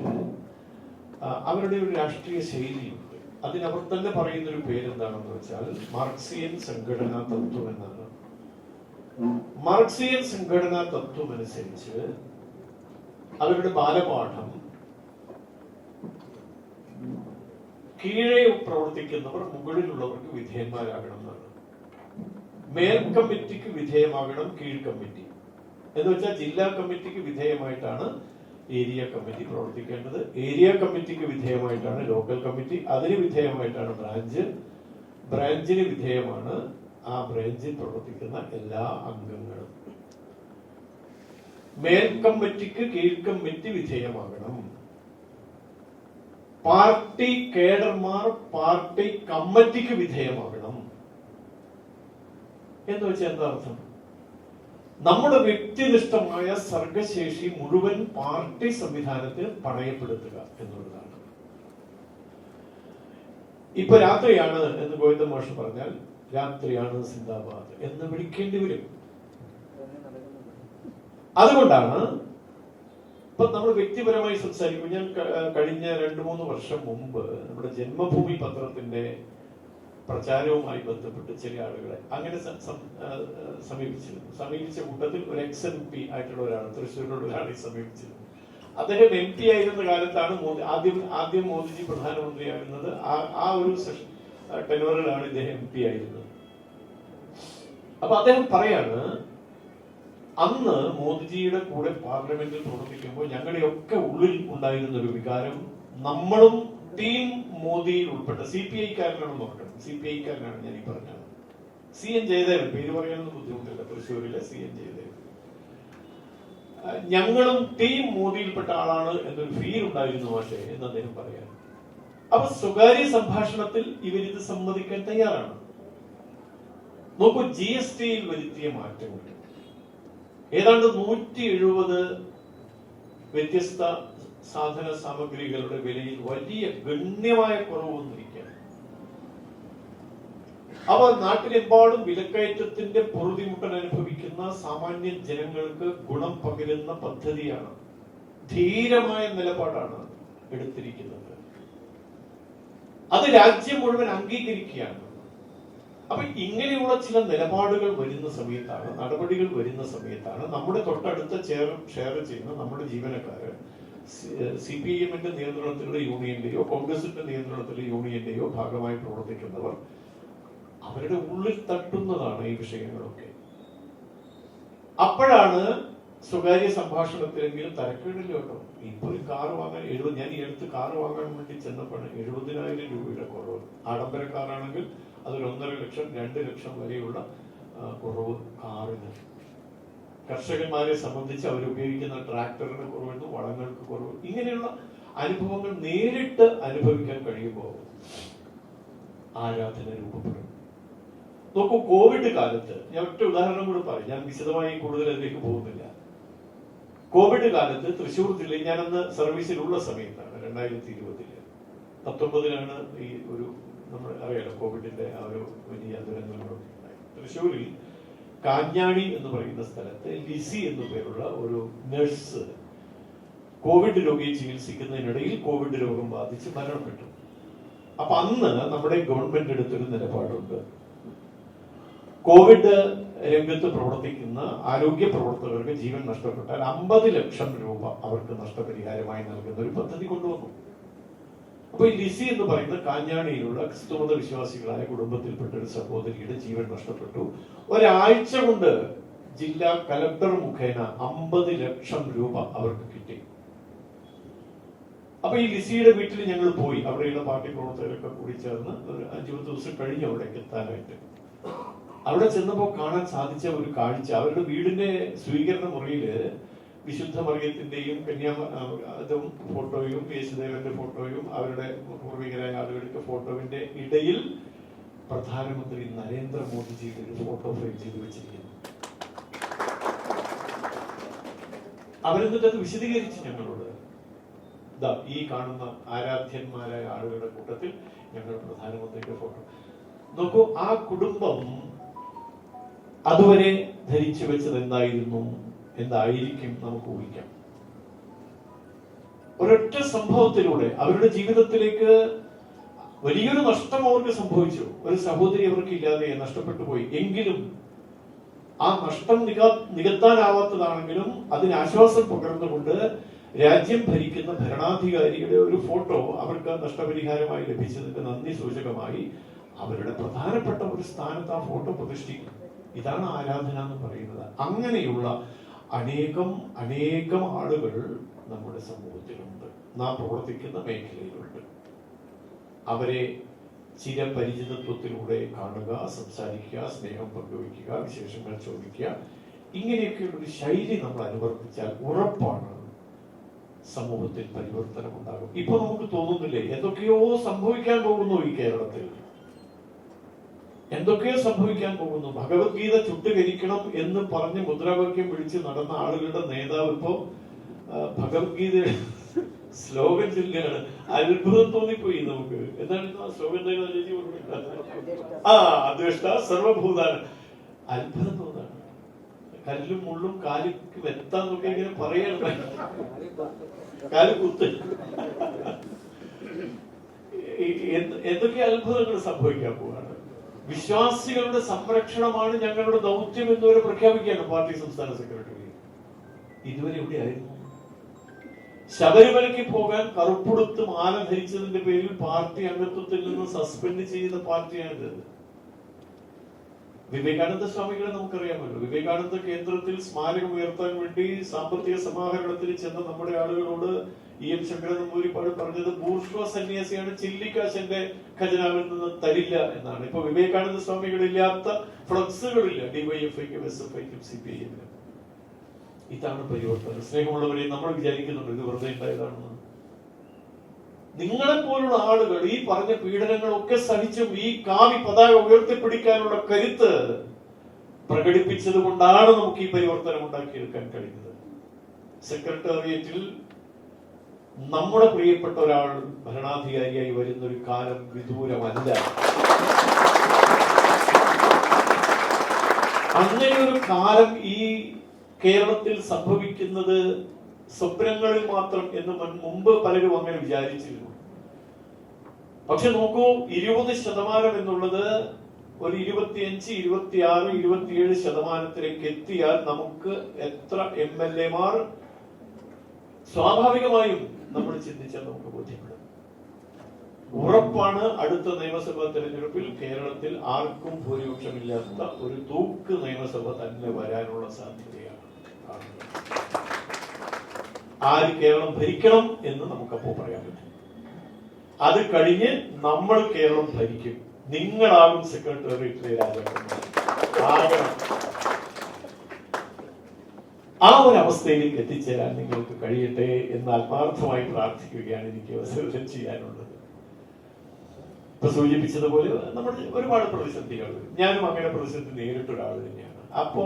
S1: അവരുടെ ഒരു രാഷ്ട്രീയ ശൈലിയുണ്ട്. അതിനവർ തന്നെ പറയുന്ന ഒരു പേരെന്താണെന്ന് വെച്ചാൽ മാർക്സിയൻ സംഘടനാ തത്വം എന്നാണ്. മാർക്സിയൻ സംഘടനാ തത്വം അനുസരിച്ച് അവരുടെ ബാലപാഠം കീഴെ പ്രവർത്തിക്കുന്നവർ മുകളിലുള്ളവർക്ക് വിധേയന്മാരാകണം എന്നാണ്. മേൽ കമ്മിറ്റിക്ക് വിധേയമാകണം കീഴ് കമ്മിറ്റി. എന്ന് വെച്ചാൽ ജില്ലാ കമ്മിറ്റിക്ക് വിധേയമായിട്ടാണ് ഏരിയ കമ്മിറ്റി പ്രവർത്തിക്കേണ്ടത്. ഏരിയ കമ്മിറ്റിക്ക് വിധേയമായിട്ടാണ് ലോക്കൽ കമ്മിറ്റി. അതിന് വിധേയമായിട്ടാണ് ബ്രാഞ്ചിന് വിധേയമാണ് ആ ബ്രാഞ്ചിൽ പ്രവർത്തിക്കുന്ന എല്ലാ അംഗങ്ങളും. മേൽ കമ്മിറ്റിക്ക് കീഴ് കമ്മിറ്റി വിധേയമാകണം. പാർട്ടി കേഡർമാർ പാർട്ടി കമ്മിറ്റിക്ക് വിധേയമാകണം എന്ന് വെച്ചാൽ എന്താ അർത്ഥം? നമ്മുടെ വ്യക്തിനിഷ്ഠമായ സർഗശേഷി മുഴുവൻ പാർട്ടി സംവിധാനത്തിൽ പണയപ്പെടുത്തുക എന്നുള്ളതാണ്. ഇപ്പൊ രാത്രിയാണ് എന്ന് ഗോവിന്ദ മാഷ് പറഞ്ഞാൽ രാത്രിയാണ് സിന്ദാബാദ് എന്ന് വിളിക്കേണ്ടി വരും. അതുകൊണ്ടാണ് ഇപ്പൊ നമ്മൾ വ്യക്തിപരമായി സംസാരിക്കും. ഞാൻ കഴിഞ്ഞ 2-3 വർഷം മുമ്പ് നമ്മുടെ ജന്മഭൂമി പത്രത്തിന്റെ പ്രചാരവുമായി ബന്ധപ്പെട്ട് ചില ആളുകളെ അങ്ങനെ സമീപിച്ച കൂട്ടത്തിൽ ഒരു XMP ആയിട്ടുള്ള ഒരാൾ, തൃശ്ശൂരിലുള്ള ഒരാളെ സമീപിച്ചിരുന്നു. അദ്ദേഹം MP ആയിരുന്ന കാലത്താണ് ആദ്യം മോദിജി പ്രധാനമന്ത്രിയാകുന്നത്. ആ ഒരു ടെനോറിലാണ് ഇദ്ദേഹം MP ആയിരുന്നത്. അപ്പൊ അദ്ദേഹം പറയാണ്, അന്ന് മോദിജിയുടെ കൂടെ പാർലമെന്റിൽ പ്രവർത്തിക്കുമ്പോൾ ഞങ്ങളുടെയൊക്കെ ഉള്ളിൽ ഉണ്ടായിരുന്ന ഒരു വികാരം, നമ്മളും ടീം മോദിയിൽ ഉൾപ്പെട്ട CPI-കാരനാണെന്ന് നോക്കണം. CPI-കാരനാണ് ഞാൻ ഈ പറഞ്ഞത്. CN ജയദേവൻ, പേര് പറയാനൊന്നും ബുദ്ധിമുട്ടില്ല, തൃശ്ശൂരിലെ CN ജയദേവൻ. ഞങ്ങളും ടീം മോദിയിൽപ്പെട്ട ആളാണ് എന്നൊരു ഫീൽ ഉണ്ടായിരുന്നു പക്ഷേ എന്ന് അദ്ദേഹം പറയാൻ. അപ്പൊ സ്വകാര്യ സംഭാഷണത്തിൽ ഇവരിത് സമ്മതിക്കാൻ തയ്യാറാണ്. നോക്കൂ, GST വരുത്തിയ മാറ്റങ്ങൾ ഏതാണ്ട് 170 വ്യത്യസ്ത സാധന സാമഗ്രികളുടെ വിലയിൽ വലിയ ഗണ്യമായ കുറവ് വന്നിരിക്കുകയാണ്. അവ നാട്ടിലെമ്പാടും വിലക്കയറ്റത്തിന്റെ പൊറുതിമുട്ടൽ അനുഭവിക്കുന്ന സാമാന്യ ജനങ്ങൾക്ക് ഗുണം പകരുന്ന പദ്ധതിയാണ്. ധീരമായ നിലപാടാണ് എടുത്തിരിക്കുന്നത്. അത് രാജ്യം മുഴുവൻ അംഗീകരിക്കുകയാണ്. അപ്പൊ ഇങ്ങനെയുള്ള ചില നിലപാടുകൾ വരുന്ന സമയത്താണ്, നടപടികൾ വരുന്ന സമയത്താണ് നമ്മുടെ തൊട്ടടുത്ത ഷെയർ ചെയ്യുന്ന നമ്മുടെ ജീവനക്കാര് CPIM-ന്റെ നിയന്ത്രണത്തിലുള്ള യൂണിയന്റെയോ കോൺഗ്രസിന്റെ നിയന്ത്രണത്തിലുള്ള യൂണിയന്റെയോ ഭാഗമായി പ്രവർത്തിക്കുന്നവർ അവരുടെ ഉള്ളിൽ തട്ടുന്നതാണ് ഈ വിഷയങ്ങളൊക്കെ. അപ്പോഴാണ് സ്വകാര്യ സംഭാഷണത്തിലെങ്കിലും തരക്കേടില്ല കേട്ടോ. ഇപ്പൊ ഒരു കാറ് വാങ്ങാൻ ഞാൻ ഈ അടുത്ത് കാറ് വാങ്ങാൻ വേണ്ടി ചെന്നപ്പോഴാണ് 70,000 രൂപയുടെ കുറവ്. ആഡംബര കാറാണെങ്കിൽ അതൊരു 1.5 ലക്ഷം 2 ലക്ഷം വരെയുള്ള കുറവ് കാറിന്. കർഷകന്മാരെ സംബന്ധിച്ച് അവരുപയോഗിക്കുന്ന ട്രാക്ടറിന് കുറവുണ്ട്, വളങ്ങൾക്ക് കുറവ്. ഇങ്ങനെയുള്ള അനുഭവങ്ങൾ നേരിട്ട് അനുഭവിക്കാൻ കഴിയുമ്പോൾ ആരാധന രൂപപ്പെടും. നോക്കൂ, കോവിഡ് കാലത്ത് ഞാൻ ഒറ്റ ഉദാഹരണം കൂടെ പറയും, ഞാൻ വിശദമായി കൂടുതൽ അതിലേക്ക് പോകുന്നില്ല. കോവിഡ് കാലത്ത് തൃശ്ശൂർ ജില്ലയിൽ ഞാനന്ന് സർവീസിലുള്ള സമയത്താണ്, 2020 19-ലാണ് ഈ ഒരു നമ്മൾ അറിയാലോ കോവിഡിന്റെ ആ ഒരു വലിയ ദുരന്തങ്ങളൊക്കെ ഉണ്ടായി. തൃശ്ശൂരിൽ കാഞ്ഞാണി എന്ന് പറയുന്ന സ്ഥലത്ത് ലിസി എന്നു പേരുള്ള ഒരു നഴ്സ് കോവിഡ് രോഗിയെ ചികിത്സിക്കുന്നതിനിടയിൽ കോവിഡ് രോഗം ബാധിച്ച് മരണപ്പെട്ടു. അപ്പൊ അന്ന് നമ്മുടെ ഗവൺമെന്റ് എടുത്തൊരു നിലപാടുണ്ട്. കോവിഡ് രംഗത്ത് പ്രവർത്തിക്കുന്ന ആരോഗ്യ പ്രവർത്തകർക്ക് ജീവൻ നഷ്ടപ്പെട്ടാൽ 50 ലക്ഷം രൂപ അവർക്ക് നഷ്ടപരിഹാരമായി നൽകുന്ന ഒരു പദ്ധതി കൊണ്ടുവന്നു. അപ്പൊ ഈ ലിസി എന്ന് പറയുന്ന കാഞ്ഞാണിയിലുള്ള ക്രിസ്തുമത വിശ്വാസികളായ കുടുംബത്തിൽപ്പെട്ട ഒരു സഹോദരിയുടെ ജീവൻ നഷ്ടപ്പെട്ടു. ഒരാഴ്ച കൊണ്ട് ജില്ലാ കലക്ടർ മുഖേന 50 ലക്ഷം രൂപ അവർക്ക് കിട്ടി. അപ്പൊ ഈ ലിസിയുടെ വീട്ടിൽ ഞങ്ങൾ പോയി. അവിടെയുള്ള പാർട്ടി പ്രവർത്തകരൊക്കെ കൂടി ചേർന്ന് ഒരു 5-10 ദിവസം കഴിഞ്ഞ് അവിടേക്ക് എത്താനായിട്ട്. അവിടെ ചെന്നപ്പോൾ കാണാൻ സാധിച്ച ഒരു കാഴ്ച, അവരുടെ വീടിന്റെ സ്വീകരണ മുറിയില് വിശുദ്ധ മറിയത്തിന്റെയും കന്യാതും ഫോട്ടോയും യേശുദേവന്റെ ഫോട്ടോയും അവരുടെ പൂർവികരായ ആളുകളുടെ ഫോട്ടോവിന്റെ ഇടയിൽ പ്രധാനമന്ത്രി നരേന്ദ്രമോദിജിയുടെ ഒരു ഫോട്ടോ ഫ്രെയിം ചെയ്ത് വെച്ചിരിക്കുന്നു. അവരെന്നിട്ട് അത് വിശദീകരിച്ച് ഞങ്ങളോട്, ഈ കാണുന്ന ആരാധ്യന്മാരായ ആളുകളുടെ കൂട്ടത്തിൽ ഞങ്ങൾ പ്രധാനമന്ത്രിയുടെ ഫോട്ടോ. നോക്കൂ, ആ കുടുംബം അതുവരെ ധരിച്ചു വെച്ചത് എന്തായിരിക്കും നമുക്ക് ഊഹിക്കാം. ഒരൊറ്റ സംഭവത്തിലൂടെ അവരുടെ ജീവിതത്തിലേക്ക് വലിയൊരു നഷ്ടം അവർക്ക് സംഭവിച്ചു. ഒരു സഹോദരി അവർക്ക് ഇല്ലാതെ നഷ്ടപ്പെട്ടു പോയി. എങ്കിലും ആ നഷ്ടം നികത്താനാവാത്തതാണെങ്കിലും അതിന് ആശ്വാസം പകർന്നുകൊണ്ട് രാജ്യം ഭരിക്കുന്ന ഭരണാധികാരിയുടെ ഒരു ഫോട്ടോ അവർക്ക് നഷ്ടപരിഹാരമായി ലഭിച്ചതിന്റെ നന്ദി സൂചകമായി അവരുടെ പ്രധാനപ്പെട്ട ഒരു സ്ഥാനത്ത് ആ ഫോട്ടോ പ്രതിഷ്ഠിക്കും. ഇതാണ് ആരാധന എന്ന് പറയുന്നത്. അങ്ങനെയുള്ള അനേകം ആളുകൾ നമ്മുടെ സമൂഹത്തിലുണ്ട്, നാം പ്രവർത്തിക്കുന്ന മേഖലയിലുണ്ട്. അവരെ ചിരപരിചിതത്വത്തിലൂടെ കാണുക, സംസാരിക്കുക, സ്നേഹം പങ്കുവയ്ക്കുക, വിശേഷങ്ങൾ ചോദിക്കുക, ഇങ്ങനെയൊക്കെയുള്ള ഒരു ശൈലി നമ്മൾ അനുവർത്തിച്ചാൽ ഉറപ്പാണ് സമൂഹത്തിൽ പരിവർത്തനം ഉണ്ടാകും. ഇപ്പൊ നമുക്ക് തോന്നുന്നില്ലേ എന്തൊക്കെയോ സംഭവിക്കാൻ പോകുന്നു ഈ കേരളത്തിൽ, എന്തൊക്കെയോ സംഭവിക്കാൻ പോകുന്നു. ഭഗവത്ഗീത ചുട്ടുകരിക്കണം എന്ന് പറഞ്ഞ് മുദ്രാവാക്യം വിളിച്ച് നടന്ന ആളുകളുടെ നേതാവ് ഇപ്പോ ഭഗവത്ഗീതയുടെ ശ്ലോകം ചൊല്ലുകയാണ്. അത്ഭുതം തോന്നിപ്പോയി നമുക്ക്. എന്താണ് ശ്ലോകം? അദ്വേഷ്ട സർവഭൂതാണ്. അത്ഭുതം തോന്നാണ്. കല്ലും മുള്ളും കാലിക്ക് വെത്താന്നൊക്കെ ഇങ്ങനെ പറയാണ്. കാല് കുത്ത്. എന്തൊക്കെ അത്ഭുതങ്ങൾ സംഭവിക്കാൻ പോവാണ്. വിശ്വാസികളുടെ സംരക്ഷണമാണ് ഞങ്ങളുടെ ദൗത്യം എന്നിവരെ പ്രഖ്യാപിക്കുകയാണ് പാർട്ടി സംസ്ഥാന സെക്രട്ടറി. ഇതുവരെ എവിടെയായിരുന്നു? ശബരിമലയ്ക്ക് പോകാൻ കറുപ്പുടുത്ത് മാല ധരിച്ചതിന്റെ പേരിൽ പാർട്ടി അംഗത്വത്തിൽ നിന്ന് സസ്പെൻഡ് ചെയ്ത പാർട്ടിയാണിത്. വിവേകാനന്ദ സ്വാമികളെ നമുക്കറിയാമല്ലോ. വിവേകാനന്ദ കേന്ദ്രത്തിൽ സ്മാരകം ഉയർത്താൻ വേണ്ടി സാമ്പത്തിക സമാഹരണത്തിന് ചെന്ന നമ്മുടെ ആളുകളോട് EM ശങ്കരൻ നമ്പൂതിരിപ്പാട് പറഞ്ഞത് ബൂർഷ്വാ സന്യാസിയാണ്, ചില്ലിക്കാശന്റെ ഖജനാവിൽ നിന്ന് തരില്ല എന്നാണ്. ഇപ്പൊ വിവേകാനന്ദ സ്വാമികളില്ലാത്ത ഫ്ലക്സുകളില്ല DYFIക്കും SFIക്കും CPIM-നും. ഇതാണ് പരിവർത്തനം. സ്നേഹമുള്ളവരെ, നമ്മൾ വിചാരിക്കുന്നുണ്ട് ഇത് വെറുതെ ഉണ്ടായതാണെന്ന്. നിങ്ങളെപ്പോലുള്ള ആളുകൾ ഈ പറഞ്ഞ പീഡനങ്ങളൊക്കെ സഹിച്ചും ഈ കാവി പതാക ഉയർത്തിപ്പിടിക്കാനുള്ള കരുത്ത് പ്രകടിപ്പിച്ചത് കൊണ്ടാണ് നമുക്ക് ഈ പരിവർത്തനം ഉണ്ടാക്കിയെടുക്കാൻ കഴിയുന്നത്. സെക്രട്ടേറിയറ്റിൽ നമ്മുടെ പ്രിയപ്പെട്ട ഒരാൾ ഭരണാധികാരിയായി വരുന്നൊരു കാലം വിദൂരമല്ല. അങ്ങനെ ഒരു കാലം ഈ കേരളത്തിൽ സംഭവിക്കുന്നത് സ്വപ്നങ്ങളിൽ മാത്രം എന്ന് മുമ്പ് പലരും അങ്ങനെ വിചാരിച്ചിരുന്നു. പക്ഷെ നോക്കൂ, 20% എന്നുള്ളത് ഒരു 25, 26, 27% എത്തിയാൽ നമുക്ക് എത്ര MLA-മാർ സ്വാഭാവികമായും നമ്മൾ ചിന്തിച്ചാൽ നമുക്ക് ബോധ്യപ്പെടും. ഉറപ്പാണ് അടുത്ത നിയമസഭാ തെരഞ്ഞെടുപ്പിൽ കേരളത്തിൽ ആർക്കും ഭൂരിപക്ഷമില്ലാത്ത ഒരു തൂക്ക് നിയമസഭ തന്നെ വരാനുള്ള സാധ്യതയാണ് കാണുന്നത്. ആര് കേരളം ഭരിക്കണം എന്ന് നമുക്കപ്പോ പറയാൻ പറ്റും. അത് കഴിഞ്ഞ് നമ്മൾ കേരളം ഭരിക്കും. നിങ്ങളാകും സെക്രട്ടേറിയറ്റിലെ രാജാക്കന്മാർ ആകണം. ആ ഒരു അവസ്ഥയിലേക്ക് എത്തിച്ചേരാൻ നിങ്ങൾക്ക് കഴിയട്ടെ എന്ന് ആത്മാർത്ഥമായി പ്രാർത്ഥിക്കുകയാണ് എനിക്ക് അവസരം ചെയ്യാനുള്ളത്. ഇപ്പൊ സൂചിപ്പിച്ചതുപോലെ നമ്മൾ ഒരുപാട് പ്രതിസന്ധികൾ, ഞാനും അങ്ങനെ പ്രതിസന്ധി നേരിട്ട ഒരാൾ തന്നെയാണ്. അപ്പോ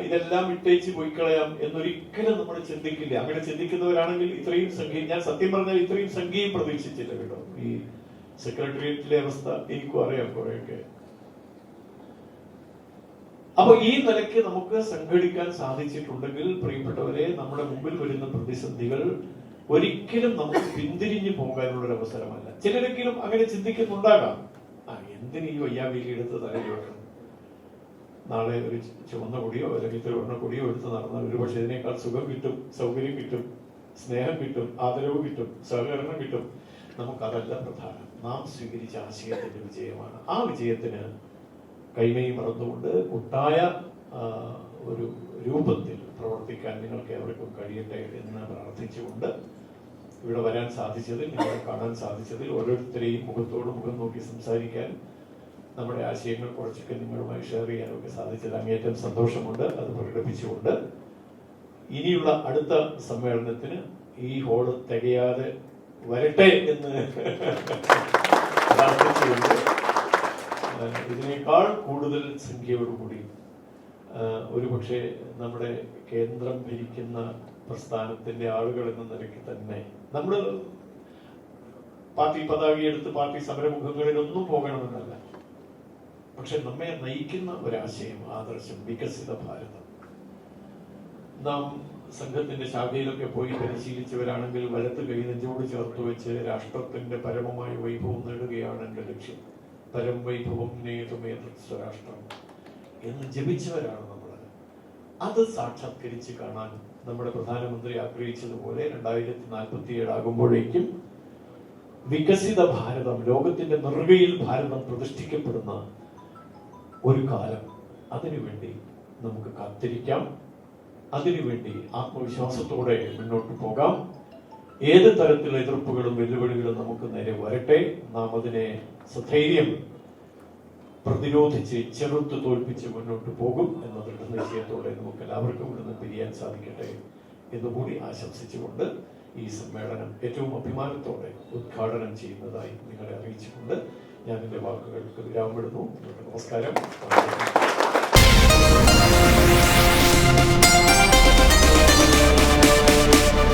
S1: ഇതെല്ലാം വിട്ടേച്ച് പോയി കളയാം എന്നൊരിക്കലും നമ്മൾ ചിന്തിക്കില്ല. അങ്ങനെ ചിന്തിക്കുന്നവരാണെങ്കിൽ ഇത്രയും സംഖ്യ, ഞാൻ സത്യം പറഞ്ഞാൽ ഇത്രയും സംഖ്യയും പ്രതീക്ഷിച്ചില്ല കേട്ടോ. ഈ സെക്രട്ടേറിയറ്റിലെ അവസ്ഥ എനിക്കും അറിയാം കുറെയൊക്കെ. അപ്പൊ ഈ നിലയ്ക്ക് നമുക്ക് സംഘടിക്കാൻ സാധിച്ചിട്ടുണ്ടെങ്കിൽ പ്രിയപ്പെട്ടവരെ, നമ്മുടെ മുമ്പിൽ വരുന്ന പ്രതിസന്ധികൾ ഒരിക്കലും നമുക്ക് പിന്തിരിഞ്ഞു പോകാനുള്ള ഒരു അവസരമല്ല. ചിലരെങ്കിലും അങ്ങനെ ചിന്തിക്കുന്നുണ്ടാകാം, എന്തിനു ഈ വയ്യാവേലി എടുത്ത് തലയിൽ വെക്കണം, നാളെ ഒരു ചുവന്ന കൊടിയോ അല്ലെങ്കിൽ തിരുവണ്ണ കൊടിയോ എടുത്ത് നടന്നാൽ ഒരു പക്ഷെ ഇതിനേക്കാൾ സുഖം കിട്ടും, സൗകര്യം കിട്ടും, സ്നേഹം കിട്ടും, ആദരവ് കിട്ടും, സഹകരണം കിട്ടും. നമുക്കതല്ല പ്രധാനം. നാം സ്വീകരിച്ച ആശയത്തിന്റെ വിജയമാണ്. ആ വിജയത്തിന് കൈമൈ മറന്നുകൊണ്ട് കൂട്ടായ ഒരു രൂപത്തിൽ പ്രവർത്തിക്കാൻ നിങ്ങൾക്ക് എവർക്കും കഴിയട്ടെ എന്ന് പ്രാർത്ഥിച്ചുകൊണ്ട് ഇവിടെ വരാൻ സാധിച്ചതിൽ, നിങ്ങളെ കാണാൻ സാധിച്ചതിൽ, ഓരോരുത്തരെയും മുഖത്തോട് മുഖം നോക്കി സംസാരിക്കാൻ, നമ്മുടെ ആശയങ്ങൾ കുറച്ചൊക്കെ നിങ്ങളുമായി ഷെയർ ചെയ്യാനൊക്കെ സാധിച്ചത് അങ്ങേറ്റം സന്തോഷമുണ്ട്. അത് പ്രകടിപ്പിച്ചുകൊണ്ട് ഇനിയുള്ള അടുത്ത സമ്മേളനത്തിന് ഈ ഹോള് തികയാതെ വരട്ടെ എന്ന് പ്രാർത്ഥിച്ചുകൊണ്ട് ഇതിനേക്കാൾ കൂടുതൽ സംഖ്യയോടുകൂടി ഒരുപക്ഷെ നമ്മുടെ കേന്ദ്രം ഭരിക്കുന്ന പ്രസ്ഥാനത്തിന്റെ ആളുകൾ എന്ന നിലയ്ക്ക് തന്നെ നമ്മൾ പാർട്ടി പതാകയെടുത്ത് പാർട്ടി സമരമുഖങ്ങളിലൊന്നും പോകണമെന്നല്ല, പക്ഷെ നമ്മെ നയിക്കുന്ന ഒരാശയം, ആദർശം, വികസിത ഭാരതം. നാം സംഘത്തിന്റെ ശാഖയിലൊക്കെ പോയി പരിശീലിച്ചവരാണെങ്കിൽ വലത്ത് കൈ നെഞ്ചോട് ചേർത്ത് വെച്ച് രാഷ്ട്രത്തിന്റെ പരമമായ വൈഭവം നേടുകയാണ് എന്റെ ലക്ഷ്യം, പരം വൈഭവം സ്വരാഷ്ട്രം എന്ന് ജപിച്ചവരാണ് നമ്മൾ. അത് സാക്ഷാത്കരിച്ച് കാണാൻ നമ്മുടെ പ്രധാനമന്ത്രി ആഗ്രഹിച്ചതുപോലെ 2047 ആകുമ്പോഴേക്കും വികസിത ഭാരതം, ലോകത്തിന്റെ നെറുകയിൽ ഭാരതം പ്രതിഷ്ഠിക്കപ്പെടുന്ന ഒരു കാലം, അതിനുവേണ്ടി നമുക്ക് കാത്തിരിക്കാം. അതിനുവേണ്ടി ആത്മവിശ്വാസത്തോടെ മുന്നോട്ട് പോകാം. ഏത് തരത്തിലുള്ള എതിർപ്പുകളും വെല്ലുവിളികളും നമുക്ക് നേരെ വരട്ടെ. നാം അതിനെ സധൈര്യം പ്രതിരോധിച്ച് ചെറുത്ത് തോൽപ്പിച്ച് മുന്നോട്ട് പോകും എന്ന ദൃഢനിശ്ചയത്തോടെ നമുക്ക് എല്ലാവർക്കും ഇവിടുന്ന് പിരിയാൻ സാധിക്കട്ടെ എന്നുകൂടി ആശംസിച്ചുകൊണ്ട് ഈ സമ്മേളനം ഏറ്റവും അഭിമാനത്തോടെ ഉദ്ഘാടനം ചെയ്യുന്നതായി നിങ്ങളെ അറിയിച്ചുകൊണ്ട് ഞാൻ എൻ്റെ വാക്കുകൾക്ക് വിരാമമിടുന്നു. നമസ്കാരം.